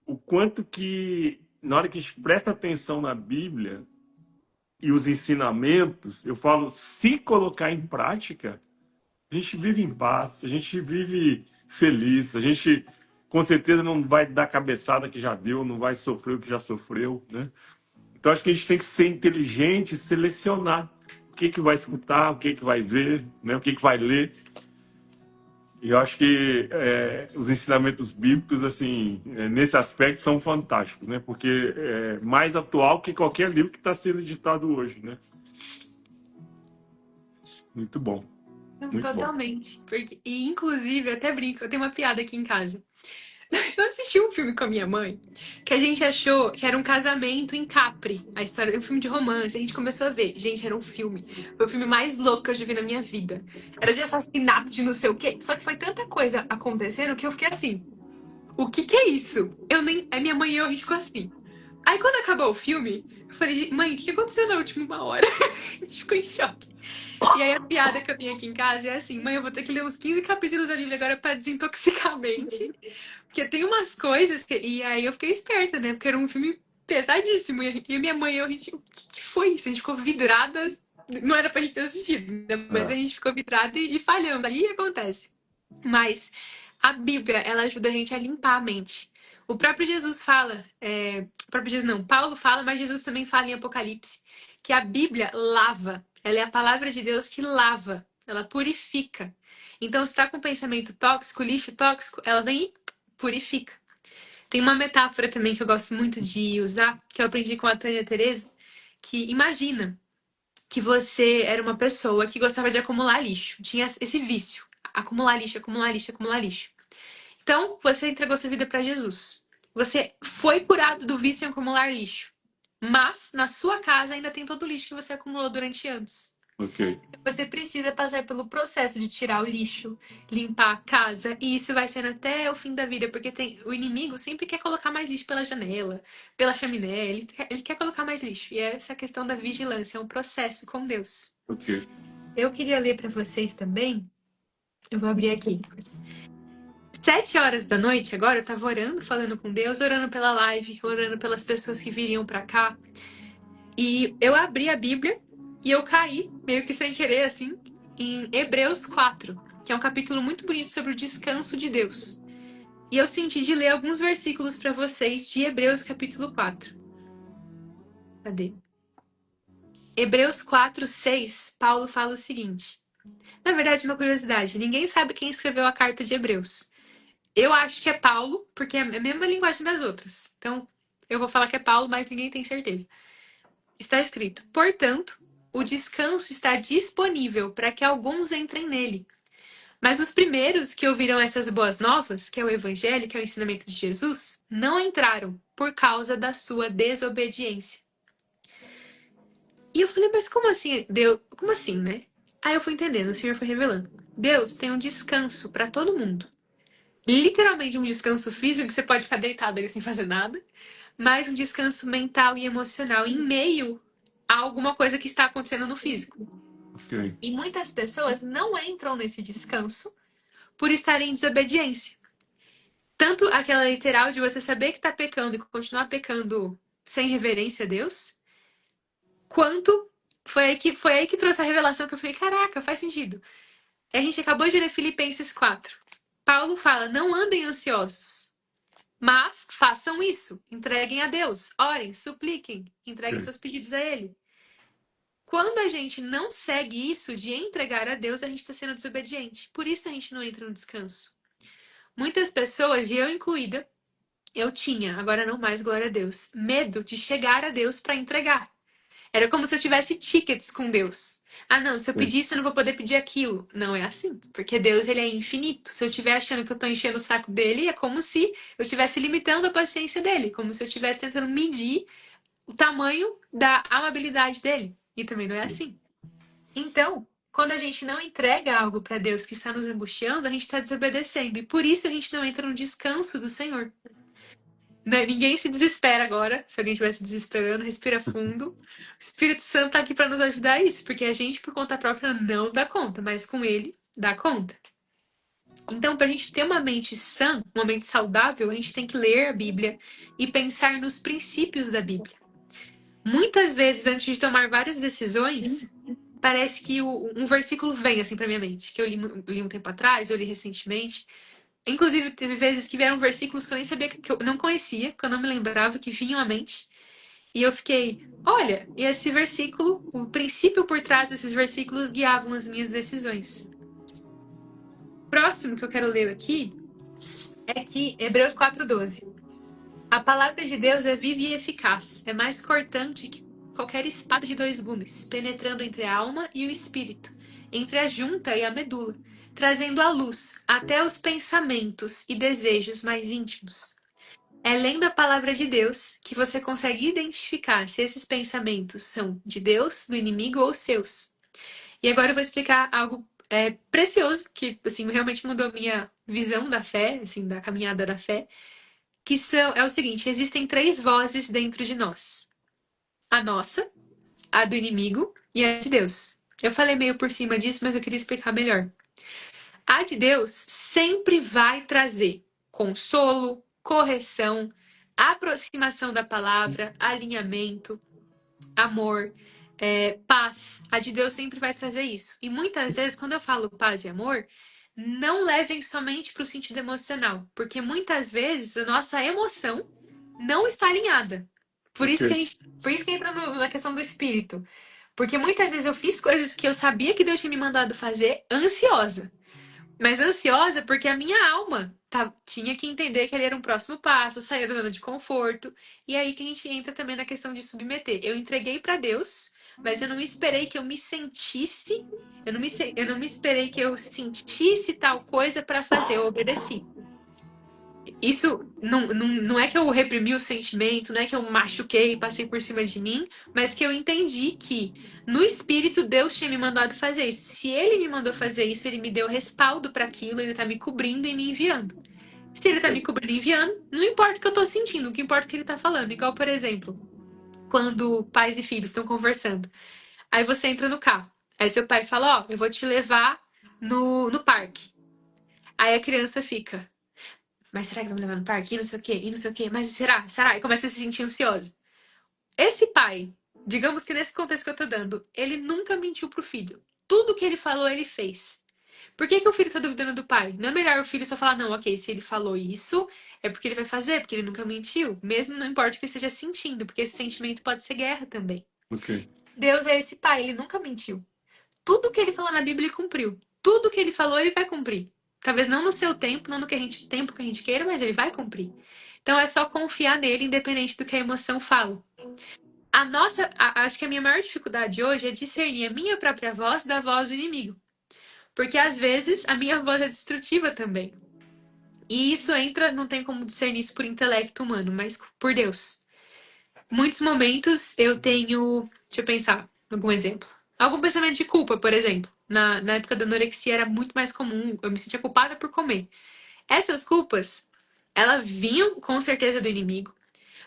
O quanto que, na hora que a gente presta atenção na Bíblia e os ensinamentos, eu falo, se colocar em prática, a gente vive em paz, a gente vive feliz, a gente com certeza não vai dar cabeçada que já deu, não vai sofrer o que já sofreu, né? Então acho que a gente tem que ser inteligente, selecionar o que que vai escutar, o que que vai ver, né? O que que vai ler. E eu acho que os ensinamentos bíblicos, assim, nesse aspecto, são fantásticos, né? Porque é mais atual que qualquer livro que está sendo editado hoje, né? Muito bom, muito bom. Totalmente. Porque, e, inclusive, eu até brinco, eu tenho uma piada aqui em casa. Eu assisti um filme com a minha mãe que a gente achou que era um casamento em Capri. A história um filme de romance. A gente começou a ver. Gente, era um filme. Foi o filme mais louco que eu já vi na minha vida. Era de assassinato, de não sei o quê. Só que foi tanta coisa acontecendo que eu fiquei assim. O que que é isso? Eu nem. A minha mãe e eu, a gente ficou assim. Aí quando acabou o filme, eu falei, mãe, o que aconteceu na última uma hora? A gente ficou em choque. E aí a piada que eu tenho aqui em casa é assim, mãe, eu vou ter que ler uns 15 capítulos da Bíblia agora pra desintoxicar a mente. Porque tem umas coisas que. E aí eu fiquei esperta, né? Porque era um filme pesadíssimo. E a minha mãe e eu, a gente, o que que foi isso? A gente ficou vidrada. Não era pra gente ter assistido, né? Mas a É, gente ficou vidrada e falhando. Aí acontece. Mas a Bíblia, ela ajuda a gente a limpar a mente. O próprio Jesus fala, o próprio Jesus não, Paulo fala, mas Jesus também fala em Apocalipse, que a Bíblia lava. Ela é a palavra de Deus que lava, ela purifica. Então, se está com pensamento tóxico, lixo tóxico, ela vem e purifica. Tem uma metáfora também que eu gosto muito de usar, que eu aprendi com a Tânia Teresa, que imagina que você era uma pessoa que gostava de acumular lixo, tinha esse vício, acumular lixo, acumular lixo, acumular lixo. Então, você entregou sua vida para Jesus. Você foi curado do vício em acumular lixo. Mas na sua casa ainda tem todo o lixo que você acumulou durante anos. ok, Você precisa passar pelo processo de tirar o lixo, limpar a casa, e isso vai sendo até o fim da vida, porque o inimigo sempre quer colocar mais lixo pela janela, pela chaminé, ele quer colocar mais lixo. E é essa questão da vigilância, é um processo com Deus. ok. Eu queria ler para vocês também, eu vou abrir aqui. 7 horas da noite, agora eu tava orando, falando com Deus, orando pela live, orando pelas pessoas que viriam pra cá. E eu abri a Bíblia e eu caí, meio que sem querer, assim, em Hebreus 4, que é um capítulo muito bonito sobre o descanso de Deus. E eu senti de ler alguns versículos pra vocês de Hebreus capítulo 4. Cadê? Hebreus 4:6, Paulo fala o seguinte. Na verdade, uma curiosidade, ninguém sabe quem escreveu a carta de Hebreus. Eu acho que é Paulo, porque é a mesma linguagem das outras. Então, eu vou falar que é Paulo, mas ninguém tem certeza. Está escrito: portanto, o descanso está disponível para que alguns entrem nele. Mas os primeiros que ouviram essas boas novas, que é o evangelho, que é o ensinamento de Jesus, não entraram por causa da sua desobediência. E eu falei, mas como assim, Deus? Como assim, né? Aí eu fui entendendo, o Senhor foi revelando. Deus tem um descanso para todo mundo. Literalmente um descanso físico que você pode ficar deitado ali sem fazer nada, mas um descanso mental e emocional em meio a alguma coisa que está acontecendo no físico. Ok. E muitas pessoas não entram nesse descanso por estarem em desobediência. Tanto aquela literal de você saber que está pecando e continuar pecando sem reverência a Deus, quanto foi aí que trouxe a revelação que eu falei, caraca, faz sentido. A gente acabou de ler Filipenses 4. Paulo fala, não andem ansiosos, mas façam isso. Entreguem a Deus. Orem, supliquem. Entreguem Ok. seus pedidos a Ele. Quando a gente não segue isso de entregar a Deus, a gente está sendo desobediente. Por isso a gente não entra no descanso. Muitas pessoas, e eu incluída, eu tinha, agora não mais, glória a Deus, medo de chegar a Deus para entregar. Era como se eu tivesse tickets com Deus. Ah, não, se eu Sim. pedir isso, eu não vou poder pedir aquilo. Não é assim, porque Deus, ele é infinito. Se eu estiver achando que eu tô enchendo o saco dele, é como se eu estivesse limitando a paciência dele, como se eu estivesse tentando medir o tamanho da amabilidade dele. E também não é assim. Então, quando a gente não entrega algo para Deus que está nos angustiando, a gente está desobedecendo. E por isso a gente não entra no descanso do Senhor. Ninguém se desespera agora. Se alguém estiver se desesperando, respira fundo. O Espírito Santo tá aqui para nos ajudar a isso, porque a gente, por conta própria, não dá conta, mas com ele, dá conta. Então, para a gente ter uma mente sã, uma mente saudável, a gente tem que ler a Bíblia e pensar nos princípios da Bíblia. Muitas vezes, antes de tomar várias decisões, parece que um versículo vem assim para minha mente, que eu li um tempo atrás, eu li recentemente. Inclusive, teve vezes que vieram versículos que eu nem sabia, que eu não conhecia, que eu não me lembrava, que vinham à mente. E eu fiquei, olha, e esse versículo, o princípio por trás desses versículos guiavam as minhas decisões. O próximo que eu quero ler aqui é que Hebreus 4:12. A palavra de Deus é viva e eficaz, é mais cortante que qualquer espada de dois gumes, penetrando entre a alma e o espírito, entre a junta e a medula, trazendo à luz até os pensamentos e desejos mais íntimos. É lendo a palavra de Deus que você consegue identificar se esses pensamentos são de Deus, do inimigo ou seus. E agora eu vou explicar algo precioso que assim realmente mudou a minha visão da fé, assim, da caminhada da fé, que é o seguinte: existem três vozes dentro de nós: a nossa, a do inimigo e a de Deus. Eu falei meio por cima disso, mas eu queria explicar melhor. A de Deus sempre vai trazer consolo, correção, aproximação da palavra, alinhamento, amor, paz. A de Deus sempre vai trazer isso. E muitas vezes, quando eu falo paz e amor, não levem somente para o sentido emocional, porque muitas vezes a nossa emoção não está alinhada. Ok. Por isso que entra na questão do espírito. Porque muitas vezes eu fiz coisas que eu sabia que Deus tinha me mandado fazer ansiosa. Mas ansiosa porque a minha alma tinha que entender que ele era um próximo passo, sair da zona de conforto. E aí que a gente entra também na questão de submeter. Eu entreguei para Deus, mas eu não esperei que eu me sentisse, eu não me esperei que eu sentisse tal coisa para fazer, eu obedeci. Isso não é que eu reprimi o sentimento, não é que eu machuquei e passei por cima de mim, mas que eu entendi que no espírito Deus tinha me mandado fazer isso. Se ele me mandou fazer isso, ele me deu respaldo para aquilo, ele tá me cobrindo e me enviando. Se ele tá me cobrindo e enviando, não importa o que eu tô sentindo, o que importa é o que ele tá falando. Igual, por exemplo, quando pais e filhos estão conversando. Aí você entra no carro. Aí seu pai fala: Ó, eu vou te levar no parque. Aí a criança fica: Mas será que vai me levar no parque? E não sei o quê, e não sei o quê. Mas será? Será? E começa a se sentir ansiosa. Esse pai, digamos que nesse contexto que eu tô dando, ele nunca mentiu pro filho. Tudo que ele falou, ele fez. Por que que o filho tá duvidando do pai? Não é melhor o filho só falar: Não, ok, se ele falou isso, é porque ele vai fazer, porque ele nunca mentiu. Mesmo não importa o que ele esteja sentindo, porque esse sentimento pode ser guerra também. Ok. Deus é esse pai, ele nunca mentiu. Tudo que ele falou na Bíblia, ele cumpriu. Tudo que ele falou, ele vai cumprir. Talvez não no seu tempo, não no tempo que a gente queira, mas ele vai cumprir. Então é só confiar nele, independente do que a emoção fala. Acho que a minha maior dificuldade hoje é discernir a minha própria voz da voz do inimigo. Porque às vezes a minha voz é destrutiva também. E isso entra, não tem como discernir isso por intelecto humano, mas por Deus. Muitos momentos eu tenho. Deixa eu pensar, algum exemplo. Algum pensamento de culpa, por exemplo. Na época da anorexia era muito mais comum. Eu me sentia culpada por comer. Essas culpas, elas vinham com certeza do inimigo.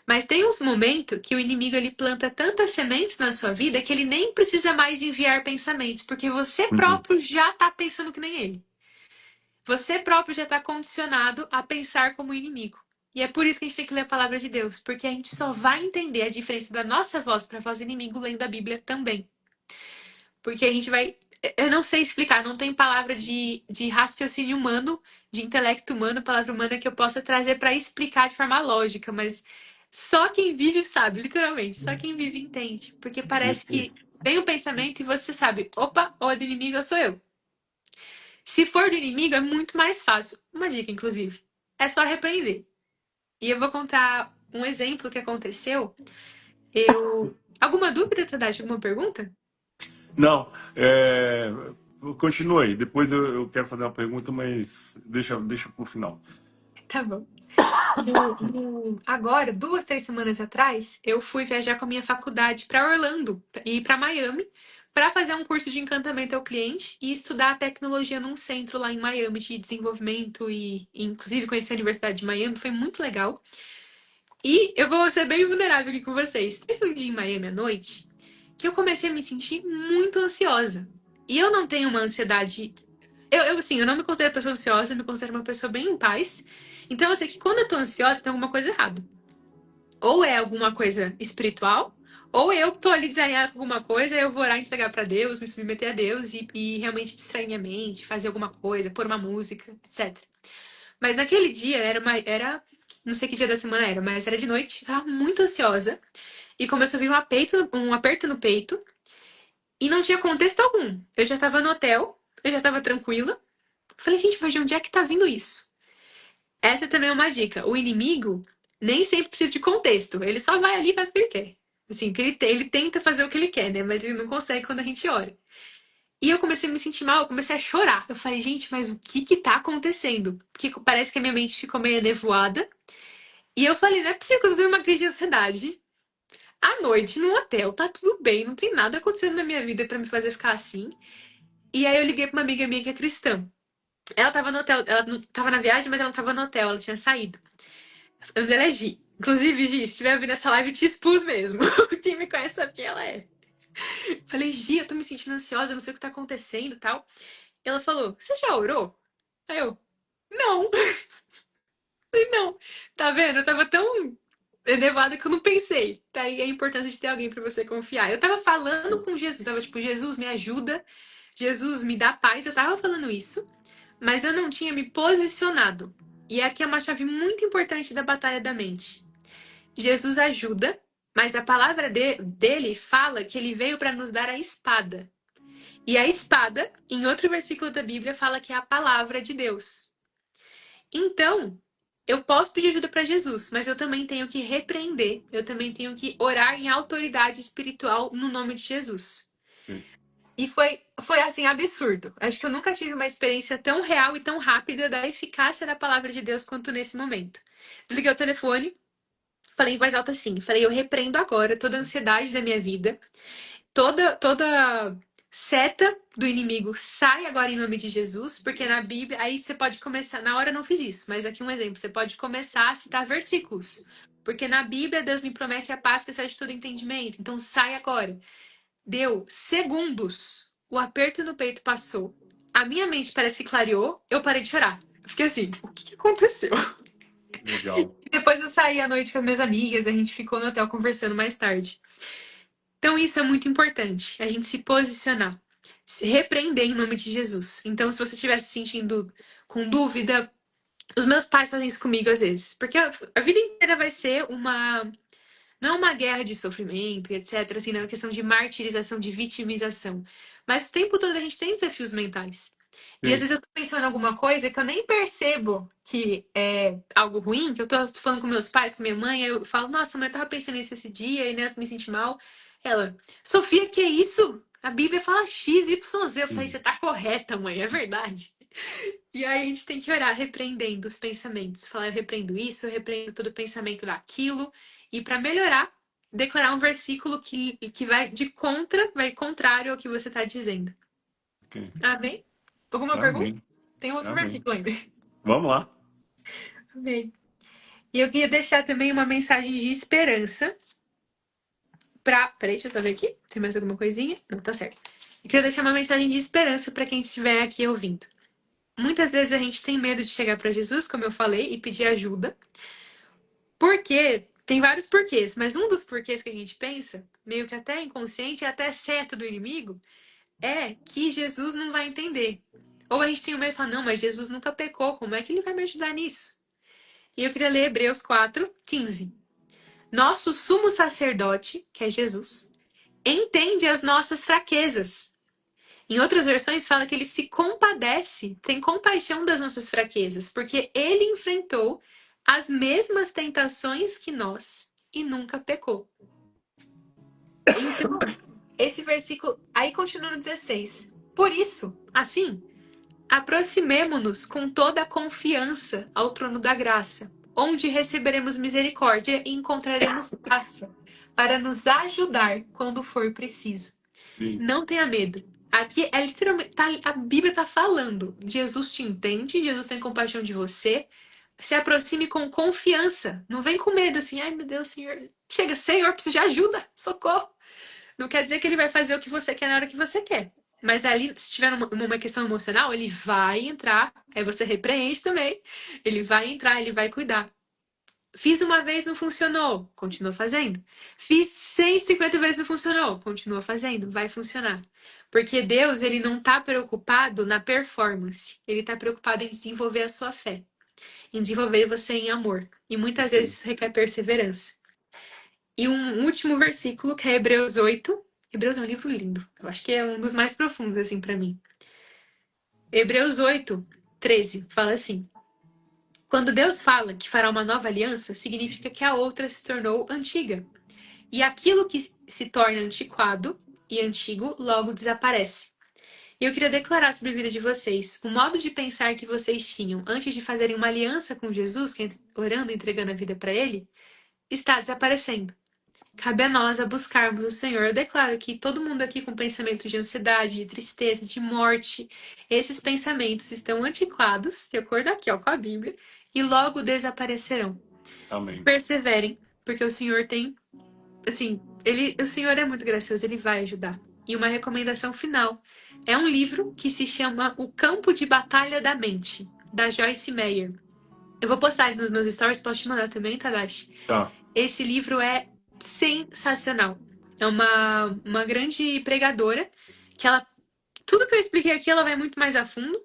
Mas tem uns momentos que o inimigo ele planta tantas sementes na sua vida que ele nem precisa mais enviar pensamentos, porque você Uhum. próprio já tá pensando que nem ele. Você próprio já está condicionado a pensar como inimigo. E é por isso que a gente tem que ler a palavra de Deus, porque a gente só vai entender a diferença da nossa voz para a voz do inimigo lendo a Bíblia também. Porque a gente vai. Eu não sei explicar, não tem palavra de raciocínio humano, de intelecto humano, palavra humana que eu possa trazer para explicar de forma lógica, mas só quem vive sabe, literalmente, só quem vive entende. Porque parece Ok. que vem o pensamento e você sabe: opa, ou é do inimigo ou sou eu. Se for do inimigo, é muito mais fácil. Uma dica, inclusive. É só repreender. E eu vou contar um exemplo que aconteceu. Alguma dúvida, Tadashi? Alguma pergunta? Não, continue aí. Depois eu quero fazer uma pergunta, mas deixa para o final. Tá bom. Agora, 2, 3 semanas atrás, eu fui viajar com a minha faculdade para Orlando e para Miami para fazer um curso de encantamento ao cliente e estudar tecnologia num centro lá em Miami de desenvolvimento e inclusive conhecer a Universidade de Miami, foi muito legal. E eu vou ser bem vulnerável aqui com vocês. Teve um dia em Miami à noite que eu comecei a me sentir muito ansiosa. E eu não tenho uma ansiedade. Assim, eu não me considero pessoa ansiosa, eu me considero uma pessoa bem em paz. Então eu sei que quando eu tô ansiosa, tem alguma coisa errada. Ou é alguma coisa espiritual, ou eu tô ali desalinhada com alguma coisa, eu vou orar e entregar pra Deus, me submeter a Deus e realmente distrair minha mente, fazer alguma coisa, pôr uma música, etc. Mas naquele dia não sei que dia da semana era, mas era de noite, eu tava muito ansiosa e começou a vir um aperto no peito e não tinha contexto algum. Eu já tava no hotel, eu já tava tranquila. Falei, gente, mas de onde é que tá vindo isso? Essa também é uma dica. O inimigo nem sempre precisa de contexto. Ele só vai ali e faz o que ele quer. Assim, que ele tenta fazer o que ele quer, né? Mas ele não consegue quando a gente ora. E eu comecei a me sentir mal, eu comecei a chorar. Eu falei, gente, mas o que que tá acontecendo? Porque parece que a minha mente ficou meio nevoada. E eu falei, não é possível que eu tô tendo uma crise de ansiedade. À noite, no hotel, tá tudo bem, não tem nada acontecendo na minha vida pra me fazer ficar assim. E aí eu liguei pra uma amiga minha que é cristã. Ela tava no hotel, ela não tava na viagem, mas ela não tava no hotel, ela tinha saído. O nome dela é Gi. Inclusive, Gi, se estiver ouvindo essa live, te expus mesmo. Quem me conhece sabe quem ela é. Falei, Gi, eu tô me sentindo ansiosa, eu não sei o que tá acontecendo e tal. Ela falou, você já orou? Aí eu, não. Falei, não. Tá vendo? Eu tava tão elevada que eu não pensei. Tá aí a importância de ter alguém pra você confiar. Eu tava falando com Jesus, tava tipo, Jesus, me ajuda. Jesus, me dá paz. Eu tava falando isso, mas eu não tinha me posicionado. E aqui é uma chave muito importante da batalha da mente. Jesus ajuda, mas a palavra dele fala que ele veio para nos dar a espada. E a espada, em outro versículo da Bíblia, fala que é a palavra de Deus. Então, eu posso pedir ajuda para Jesus, mas eu também tenho que repreender, eu também tenho que orar em autoridade espiritual no nome de Jesus. Sim. E foi assim, absurdo. Acho que eu nunca tive uma experiência tão real e tão rápida da eficácia da palavra de Deus quanto nesse momento. Desliguei o telefone, falei em voz alta assim. Falei, eu repreendo agora toda a ansiedade da minha vida. Toda seta do inimigo sai agora em nome de Jesus, porque na Bíblia, aí você pode começar, na hora eu não fiz isso, mas aqui um exemplo, você pode começar a citar versículos. Porque na Bíblia Deus me promete a paz que excede todo entendimento. Então sai agora. Deu segundos. O aperto no peito passou. A minha mente parece que clareou. Eu parei de chorar. Eu fiquei assim, o que aconteceu? Legal. E depois eu saí à noite com as minhas amigas, a gente ficou no hotel conversando mais tarde. Então isso é muito importante, a gente se posicionar, se repreender em nome de Jesus. Então se você estiver se sentindo com dúvida, os meus pais fazem isso comigo às vezes, porque a vida inteira vai ser não é uma guerra de sofrimento, etc, assim, não é uma questão de martirização, de vitimização, mas o tempo todo a gente tem desafios mentais. E às Sim. vezes eu tô pensando em alguma coisa que eu nem percebo que é algo ruim, que eu tô falando com meus pais, com minha mãe, aí eu falo, nossa, mãe, eu tava pensando nisso esse dia, e né, eu me senti mal. Ela, Sofia, que é isso? A Bíblia fala X, Y, Z. Eu falei, Sim. você tá correta, mãe, é verdade. E aí a gente tem que orar repreendendo os pensamentos. Falar, eu repreendo isso, eu repreendo todo pensamento daquilo. E para melhorar, declarar um versículo que vai contrário ao que você está dizendo. Ok. Amém? Alguma pergunta? Amém. Tem outro Amém. versículo ainda. Vamos lá. Amém. E eu queria deixar também uma mensagem de esperança pra. Peraí, deixa eu só ver aqui. Tem mais alguma coisinha? Não, tá certo. Eu queria deixar uma mensagem de esperança para quem estiver aqui ouvindo. Muitas vezes a gente tem medo de chegar para Jesus, como eu falei, e pedir ajuda. Porque tem vários porquês, mas um dos porquês que a gente pensa, meio que até inconsciente, até certo do inimigo, é que Jesus não vai entender. Ou a gente tem o medo de falar, não, mas Jesus nunca pecou, como é que ele vai me ajudar nisso? E eu queria ler Hebreus 4:15. Nosso sumo sacerdote, que é Jesus, entende as nossas fraquezas. Em outras versões fala que ele se compadece, tem compaixão das nossas fraquezas, porque ele enfrentou as mesmas tentações que nós e nunca pecou. Então, esse versículo aí continua no 16. Por isso, assim, aproximemo-nos com toda a confiança ao trono da graça, onde receberemos misericórdia e encontraremos graça para nos ajudar quando for preciso. Sim. Não tenha medo. Aqui é literalmente, a Bíblia está falando. Jesus te entende, Jesus tem compaixão de você. Se aproxime com confiança. Não vem com medo assim, ai meu Deus, Senhor. Chega, Senhor, preciso de ajuda, socorro. Não quer dizer que ele vai fazer o que você quer na hora que você quer. Mas ali, se tiver uma questão emocional, ele vai entrar. Aí você repreende também. Ele vai entrar, ele vai cuidar. Fiz uma vez, não funcionou. Continua fazendo. Fiz 150 vezes, não funcionou. Continua fazendo. Vai funcionar. Porque Deus, ele não está preocupado na performance. Ele está preocupado em desenvolver a sua fé. Em desenvolver você em amor. E muitas vezes isso requer perseverança. E um último versículo, que é Hebreus 8. Hebreus é um livro lindo. Eu acho que é um dos mais profundos, assim, para mim. Hebreus 8, 13, fala assim: quando Deus fala que fará uma nova aliança, significa que a outra se tornou antiga. E aquilo que se torna antiquado e antigo logo desaparece. E eu queria declarar sobre a vida de vocês: o modo de pensar que vocês tinham antes de fazerem uma aliança com Jesus, orando e entregando a vida para Ele, está desaparecendo. Cabe a nós a buscarmos o Senhor. Eu declaro que todo mundo aqui com pensamento de ansiedade, de tristeza, de morte, esses pensamentos estão antiquados, de acordo aqui ó, com a Bíblia, e logo desaparecerão. Amém. Perseverem, porque o Senhor tem, assim, o Senhor é muito gracioso, ele vai ajudar. E uma recomendação final é um livro que se chama O Campo de Batalha da Mente, da Joyce Meyer. Eu vou postar ele nos meus stories, posso te mandar também, Tadashi? Tá. Esse livro é sensacional. É uma grande pregadora que ela tudo que eu expliquei aqui ela vai muito mais a fundo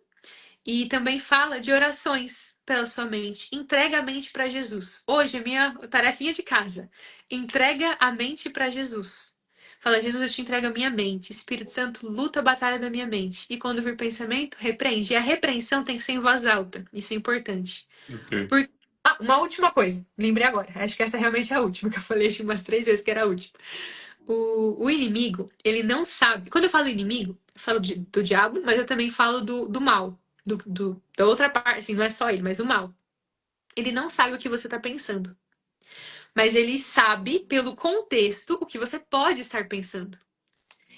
e também fala de orações pela sua mente. Entrega a mente para Jesus. Hoje é minha tarefinha de casa. Entrega a mente para Jesus. Fala, Jesus, eu te entrego a minha mente. Espírito Santo, luta a batalha da minha mente. E quando vir pensamento, repreende. E a repreensão tem que ser em voz alta. Isso é importante. Ok. Por... Ah, uma última coisa. Lembrei agora. Acho que essa realmente é a última, que eu falei acho que umas 3 vezes que era a última. O inimigo, ele não sabe. Quando eu falo inimigo, eu falo do diabo, mas eu também falo do mal. Da outra parte, assim, não é só ele, mas o mal. Ele não sabe o que você tá pensando. Mas ele sabe, pelo contexto, o que você pode estar pensando.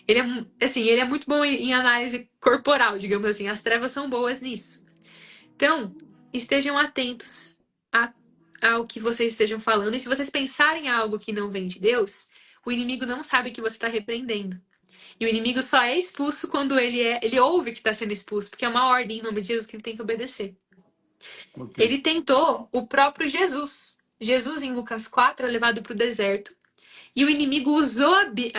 Ele é muito bom em análise corporal, digamos assim. As trevas são boas nisso. Então, estejam atentos ao que vocês estejam falando. E se vocês pensarem algo que não vem de Deus, o inimigo não sabe que você está repreendendo. E o inimigo só é expulso quando ele ouve que está sendo expulso, porque é uma ordem em nome de Jesus que ele tem que obedecer. Ok. Ele tentou o próprio Jesus. Jesus, em Lucas 4, é levado para o deserto. E o inimigo usou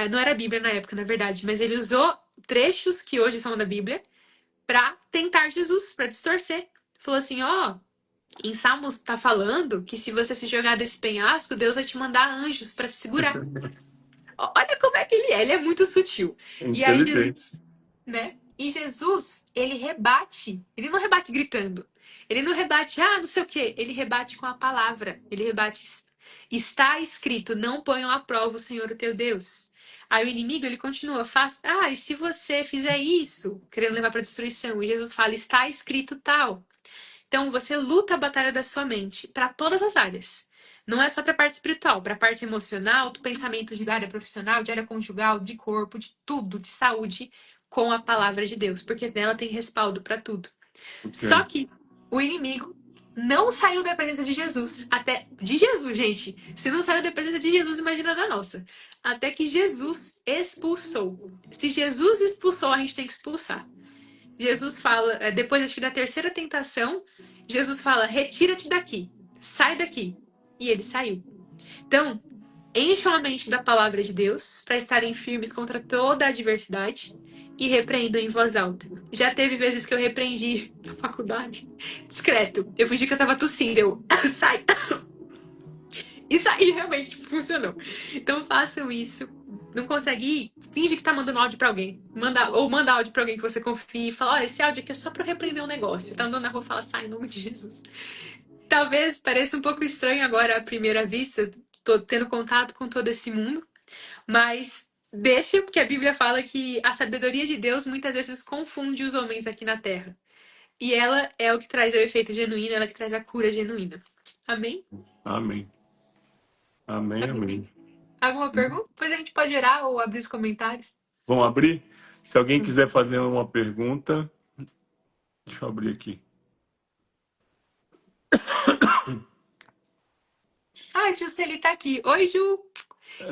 não era a Bíblia na época, na verdade, mas ele usou trechos que hoje são da Bíblia para tentar Jesus, para distorcer. Falou assim: ó, em Salmos tá falando que se você se jogar desse penhasco, Deus vai te mandar anjos para te segurar. Olha como é que ele é muito sutil. E aí Jesus, Inteligente. né? E Jesus, ele rebate. Ele não rebate gritando. Ele não rebate, não sei o quê. Ele rebate com a palavra. Ele rebate. Está escrito, não ponham à prova o Senhor, o teu Deus. Aí o inimigo, ele continua, e se você fizer isso, querendo levar para destruição? E Jesus fala, está escrito tal. Então você luta a batalha da sua mente para todas as áreas. Não é só para a parte espiritual, para a parte emocional, do pensamento de área profissional, de área conjugal, de corpo, de tudo, de saúde, com a palavra de Deus, porque nela tem respaldo para tudo. Só Ok. que o inimigo não saiu da presença de Jesus, até de Jesus, gente. Se não saiu da presença de Jesus, imagina da nossa. Até que Jesus expulsou. Se Jesus expulsou, a gente tem que expulsar. Jesus fala, depois acho que da terceira tentação, Jesus fala: retira-te daqui, sai daqui. E ele saiu. Então, encham a mente da palavra de Deus para estarem firmes contra toda a adversidade e repreendam em voz alta. Já teve vezes que eu repreendi na faculdade, discreto. Eu fingi que eu tava tossindo, eu sai. E sair realmente funcionou. Então façam isso. Não consegue ir? Finge que tá mandando áudio pra alguém. Manda áudio pra alguém que você confie e fala: olha, esse áudio aqui é só pra eu repreender um negócio. Tá andando na rua e fala: sai em nome de Jesus. Talvez pareça um pouco estranho agora à primeira vista, tô tendo contato com todo esse mundo, mas Deixa, porque a Bíblia fala que a sabedoria de Deus muitas vezes confunde os homens aqui na Terra. E ela é o que traz o efeito genuíno, ela que traz a cura genuína. Amém? Amém. Amém, Amém. amém. Alguma pergunta? Depois a gente pode orar ou abrir os comentários. Vamos abrir? Se alguém quiser fazer uma pergunta, deixa eu abrir aqui. Ah, a Juscelie tá aqui. Oi, Ju!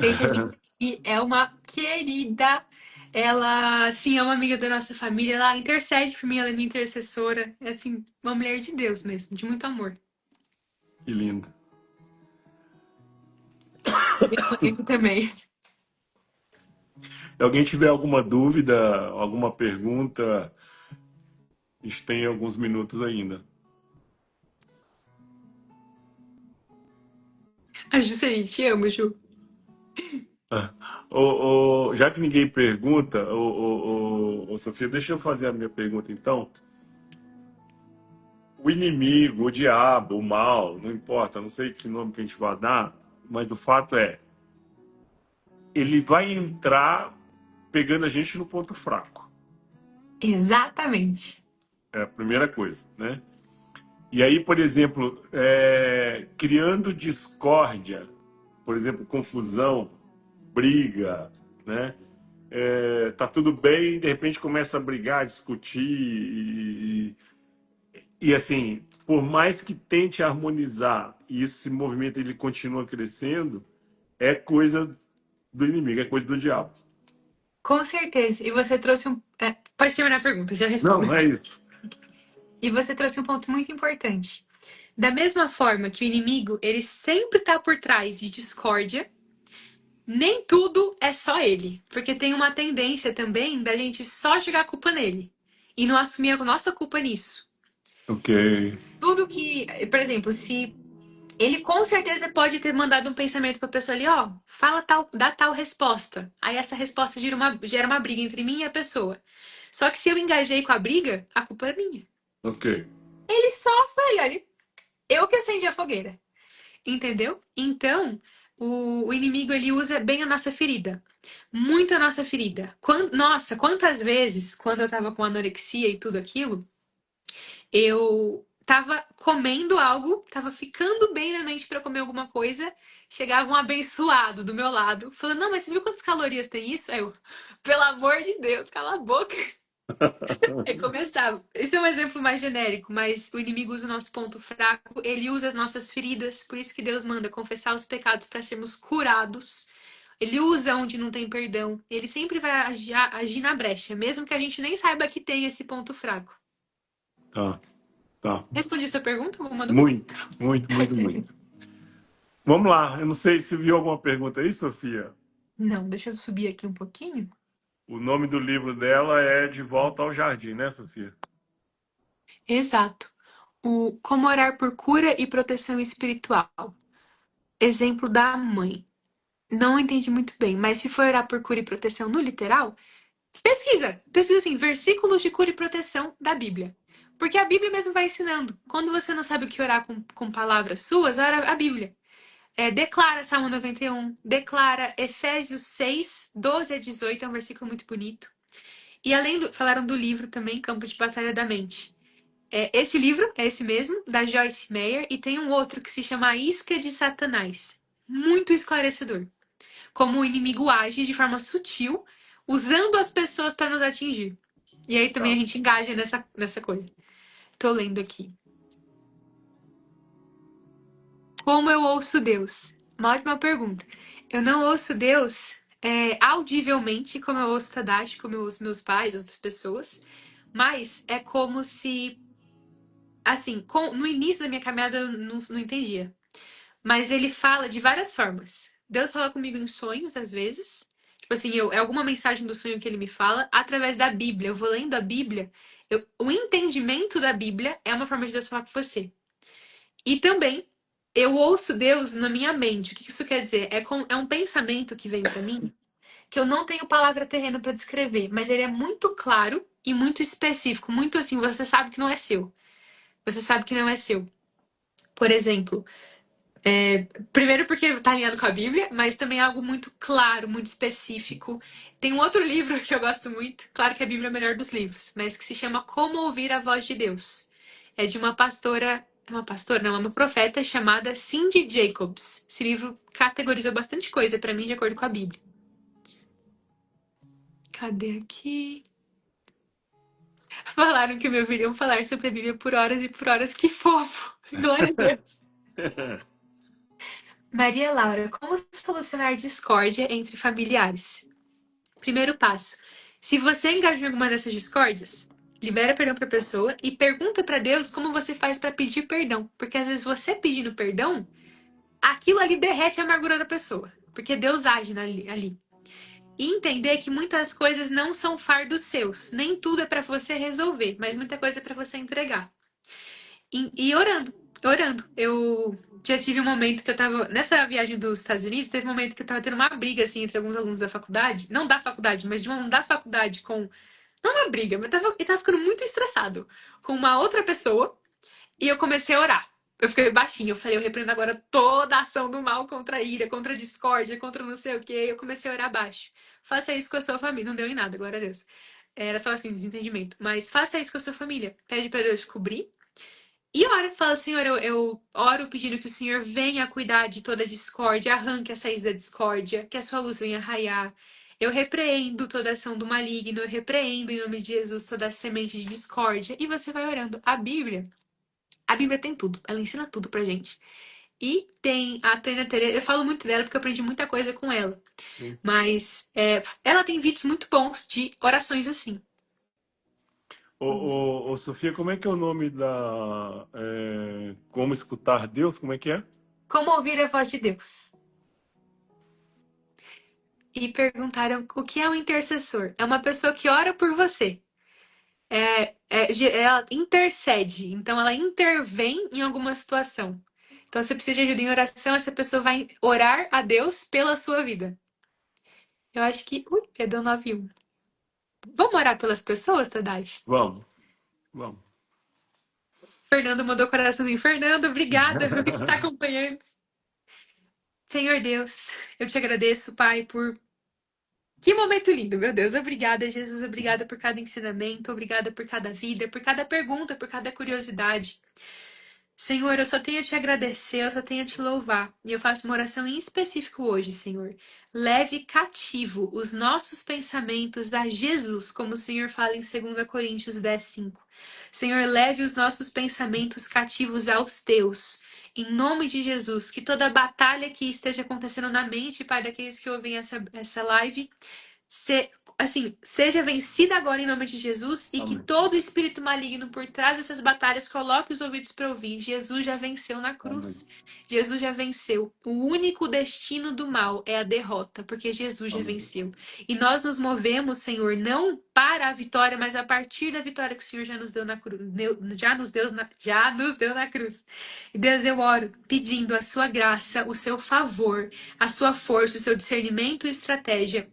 Gente, a Juscelie é uma querida. Ela, sim, é uma amiga da nossa família. Ela intercede por mim, ela é minha intercessora. É, assim, uma mulher de Deus mesmo, de muito amor. Que lindo. Minha mãe também. Se alguém tiver alguma dúvida, alguma pergunta, a gente tem alguns minutos ainda. A Juscelie, te amo, Ju. Ah, já que ninguém pergunta, Sofia, deixa eu fazer a minha pergunta então. O inimigo, o diabo, o mal, não importa, não sei que nome que a gente vai dar, mas o fato é, ele vai entrar pegando a gente no ponto fraco. Exatamente. É a primeira coisa, né? E aí, por exemplo, criando discórdia, por exemplo, confusão, briga, né? Tá tudo bem, de repente começa a brigar, a discutir e assim, por mais que tente harmonizar e esse movimento ele continua crescendo, é coisa do inimigo, é coisa do diabo. Com certeza. E você trouxe um. Pode terminar a pergunta, já respondo. Não, é isso. E você trouxe um ponto muito importante. Da mesma forma que o inimigo, ele sempre tá por trás de discórdia, nem tudo é só ele. Porque tem uma tendência também da gente só jogar a culpa nele. E não assumir a nossa culpa nisso. Ok, Tudo que, por exemplo, se ele com certeza pode ter mandado um pensamento pra pessoa ali, ó, fala tal, dá tal resposta. Aí essa resposta gera uma briga entre mim e a pessoa. Só que se eu engajei com a briga, a culpa é minha. ok. Ele só foi, olha, eu que acendi a fogueira. Entendeu? Então, o inimigo ele usa bem a nossa ferida. Muito a nossa ferida. Nossa, quantas vezes, quando eu tava com anorexia e tudo aquilo, eu tava comendo algo, tava ficando bem na mente pra comer alguma coisa, chegava um abençoado do meu lado, falando: Não, mas você viu quantas calorias tem isso? Aí eu, pelo amor de Deus, cala a boca. Aí começava. Esse é um exemplo mais genérico, mas o inimigo usa o nosso ponto fraco, ele usa as nossas feridas, por isso que Deus manda confessar os pecados para sermos curados. Ele usa onde não tem perdão. Ele sempre vai agir na brecha, mesmo que a gente nem saiba que tem esse ponto fraco. Tá, tá. Respondi sua pergunta? Alguma dúvida? Muito, muito, muito, muito. Vamos lá, eu não sei se viu alguma pergunta aí, Sofia. Não, deixa eu subir aqui um pouquinho. O nome do livro dela é De Volta ao Jardim, né, Sofia? Exato. O Como Orar por Cura e Proteção Espiritual. Exemplo da mãe. Não entendi muito bem, mas se for orar por cura e proteção no literal, pesquisa assim, versículos de cura e proteção da Bíblia. Porque a Bíblia mesmo vai ensinando. Quando você não sabe o que orar com palavras suas, ora a Bíblia. Declara Salmo 91, declara Efésios 6, 12 a 18, é um versículo muito bonito. E além do, falaram do livro também, Campo de Batalha da Mente. Esse livro é esse mesmo, da Joyce Meyer, e tem um outro que se chama A Isca de Satanás. Muito esclarecedor. Como o inimigo age de forma sutil, usando as pessoas para nos atingir. E aí também a Tá. gente engaja nessa coisa. Tô lendo aqui. Como eu ouço Deus? Uma ótima pergunta. Eu não ouço Deus audivelmente, como eu ouço Tadashi, como eu ouço meus pais, outras pessoas. Mas é como se, assim, no início da minha caminhada eu não entendia. Mas ele fala de várias formas. Deus fala comigo em sonhos, às vezes. Tipo assim, é alguma mensagem do sonho que ele me fala através da Bíblia. Eu vou lendo a Bíblia. O entendimento da Bíblia é uma forma de Deus falar com você. E também, eu ouço Deus na minha mente. O que isso quer dizer? É um pensamento que vem pra mim que eu não tenho palavra terrena pra descrever, mas ele é muito claro e muito específico. Muito assim, você sabe que não é seu. Você sabe que não é seu. Por exemplo, Primeiro porque tá alinhado com a Bíblia, mas também é algo muito claro, muito específico. Tem um outro livro que eu gosto muito, claro que a Bíblia é o melhor dos livros, mas que se chama Como Ouvir a Voz de Deus. É de uma pastora, não, é uma profeta chamada Cindy Jacobs. Esse livro categorizou bastante coisa pra mim de acordo com a Bíblia. Cadê aqui? Falaram que me ouviriam falar sobre a Bíblia por horas e por horas. Que fofo! Glória a Deus. Maria Laura, como solucionar discórdia entre familiares? Primeiro passo. Se você engaja em alguma dessas discórdias, libera perdão para a pessoa e pergunta para Deus como você faz para pedir perdão. Porque às vezes você pedindo perdão, aquilo ali derrete a amargura da pessoa. Porque Deus age ali. E entender que muitas coisas não são fardos seus. Nem tudo é para você resolver, mas muita coisa é para você entregar. E orando, orando. Eu já tive um momento que eu tava. Nessa viagem dos Estados Unidos, teve um momento que eu tava tendo uma briga, assim, entre alguns alunos da faculdade. Não da faculdade, mas de um aluno da faculdade com. Não uma briga, mas ele tava ficando muito estressado com uma outra pessoa. E eu comecei a orar. Eu fiquei baixinho, eu falei, eu repreendo agora toda a ação do mal contra a ira, contra a discórdia, contra não sei o quê. Eu comecei a orar baixo. Faça isso com a sua família. Não deu em nada, glória a Deus. Era só assim, desentendimento. Mas faça isso com a sua família. Pede pra Deus cobrir e ora, fala, Senhor, eu oro pedindo que o Senhor venha cuidar de toda a discórdia, arranque as raízes da discórdia, que a sua luz venha raiar. Eu repreendo toda ação do maligno, eu repreendo em nome de Jesus toda semente de discórdia. E você vai orando. A Bíblia tem tudo, ela ensina tudo pra gente. E tem a Tânia Tereza, eu falo muito dela porque eu aprendi muita coisa com ela. Sim. Mas ela tem vídeos muito bons de orações assim. Ô, Sofia, como é que é o nome Como escutar Deus? Como é que é? Como ouvir a voz de Deus? E perguntaram o que é um intercessor. É uma pessoa que ora por você. Ela intercede, então ela intervém em alguma situação. Então, se você precisa de ajuda em oração, essa pessoa vai orar a Deus pela sua vida. Eu acho que. Ui, deu 9:1. Vamos orar pelas pessoas, Tadashi? Vamos, vamos. Fernando mandou coraçãozinho. Fernando, obrigada por estar acompanhando. Senhor Deus, eu te agradeço, Pai, por que momento lindo, meu Deus. Obrigada, Jesus. Obrigada por cada ensinamento. Obrigada por cada vida, por cada pergunta, por cada curiosidade. Senhor, eu só tenho a te agradecer, eu só tenho a te louvar. E eu faço uma oração em específico hoje, Senhor. Leve cativo os nossos pensamentos a Jesus, como o Senhor fala em 2 Coríntios 10:5. Senhor, leve os nossos pensamentos cativos aos teus. Em nome de Jesus, que toda batalha que esteja acontecendo na mente, Pai, daqueles que ouvem essa live, seja vencida agora em nome de Jesus e que Amém. todo espírito maligno por trás dessas batalhas coloque os ouvidos para ouvir. Jesus já venceu na Amém. cruz. Jesus já venceu. O único destino do mal é a derrota, porque Jesus já Amém. venceu. E nós nos movemos, Senhor, não para a vitória, mas a partir da vitória que o Senhor já nos deu na cruz. Já nos deu na cruz. E Deus, eu oro pedindo a sua graça, o seu favor, a sua força, o seu discernimento e estratégia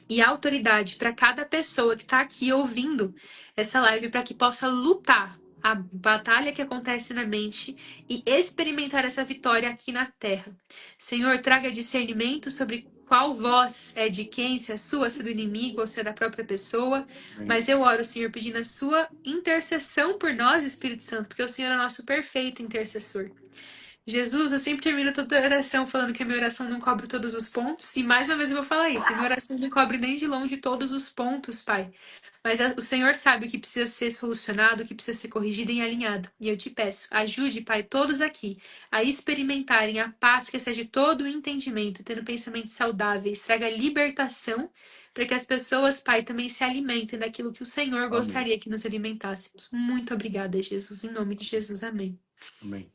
e autoridade para cada pessoa que está aqui ouvindo essa live para que possa lutar a batalha que acontece na mente e experimentar essa vitória aqui na terra. Senhor, traga discernimento sobre qual voz é de quem, se é sua, se é do inimigo ou se é da própria pessoa. Amém. Mas eu oro, Senhor, pedindo a sua intercessão por nós, Espírito Santo, porque o Senhor é nosso perfeito intercessor. Jesus, eu sempre termino toda oração falando que a minha oração não cobre todos os pontos. E mais uma vez eu vou falar isso. A minha oração não cobre nem de longe todos os pontos, Pai. Mas o Senhor sabe o que precisa ser solucionado, o que precisa ser corrigido e alinhado. E eu te peço, ajude, Pai, todos aqui a experimentarem a paz que excede todo o entendimento, tendo pensamentos saudáveis, traga libertação para que as pessoas, Pai, também se alimentem daquilo que o Senhor Amém. gostaria que nos alimentássemos. Muito obrigada, Jesus. Em nome de Jesus, amém. Amém.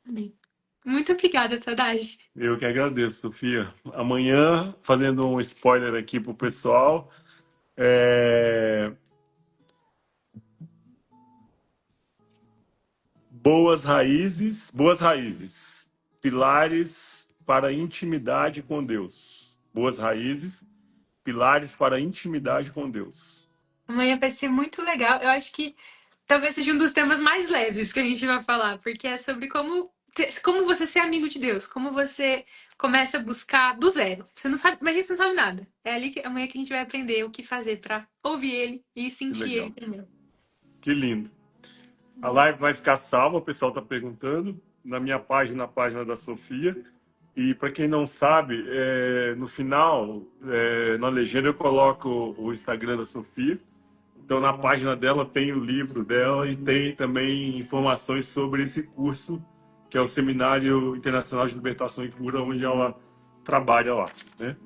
Amém. Muito obrigada, Tadashi. Eu que agradeço, Sofia. Amanhã, fazendo um spoiler aqui pro pessoal, é, boas raízes, pilares para a intimidade com Deus. Boas raízes, pilares para a intimidade com Deus. Amanhã vai ser muito legal. Eu acho que talvez seja um dos temas mais leves que a gente vai falar, porque é sobre como como você ser amigo de Deus, como você começa a buscar do zero. Você não sabe, imagina, você não sabe nada. É ali que amanhã que a gente vai aprender o que fazer pra ouvir ele e Que sentir ele legal. também. Que lindo. A live vai ficar salva, o pessoal está perguntando, na minha página, na página da Sofia. E para quem não sabe, no final, na legenda, eu coloco o Instagram da Sofia. Então, na página dela tem o livro dela e tem também informações sobre esse curso, que é o Seminário Internacional de Libertação e Cura, onde ela trabalha lá, né?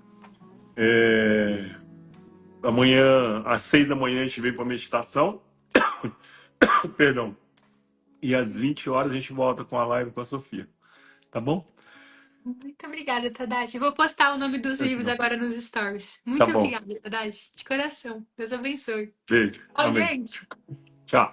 Amanhã, às 6 da manhã, a gente vem para meditação. Perdão. E às 20 horas a gente volta com a live com a Sofia. Tá bom? Muito obrigada, Tadashi. Vou postar o nome dos livros Gratidão. agora nos stories. Tá Muito bom. obrigada, Tadashi. De coração. Deus abençoe. Beijo. Ó, Amém. gente. Tchau.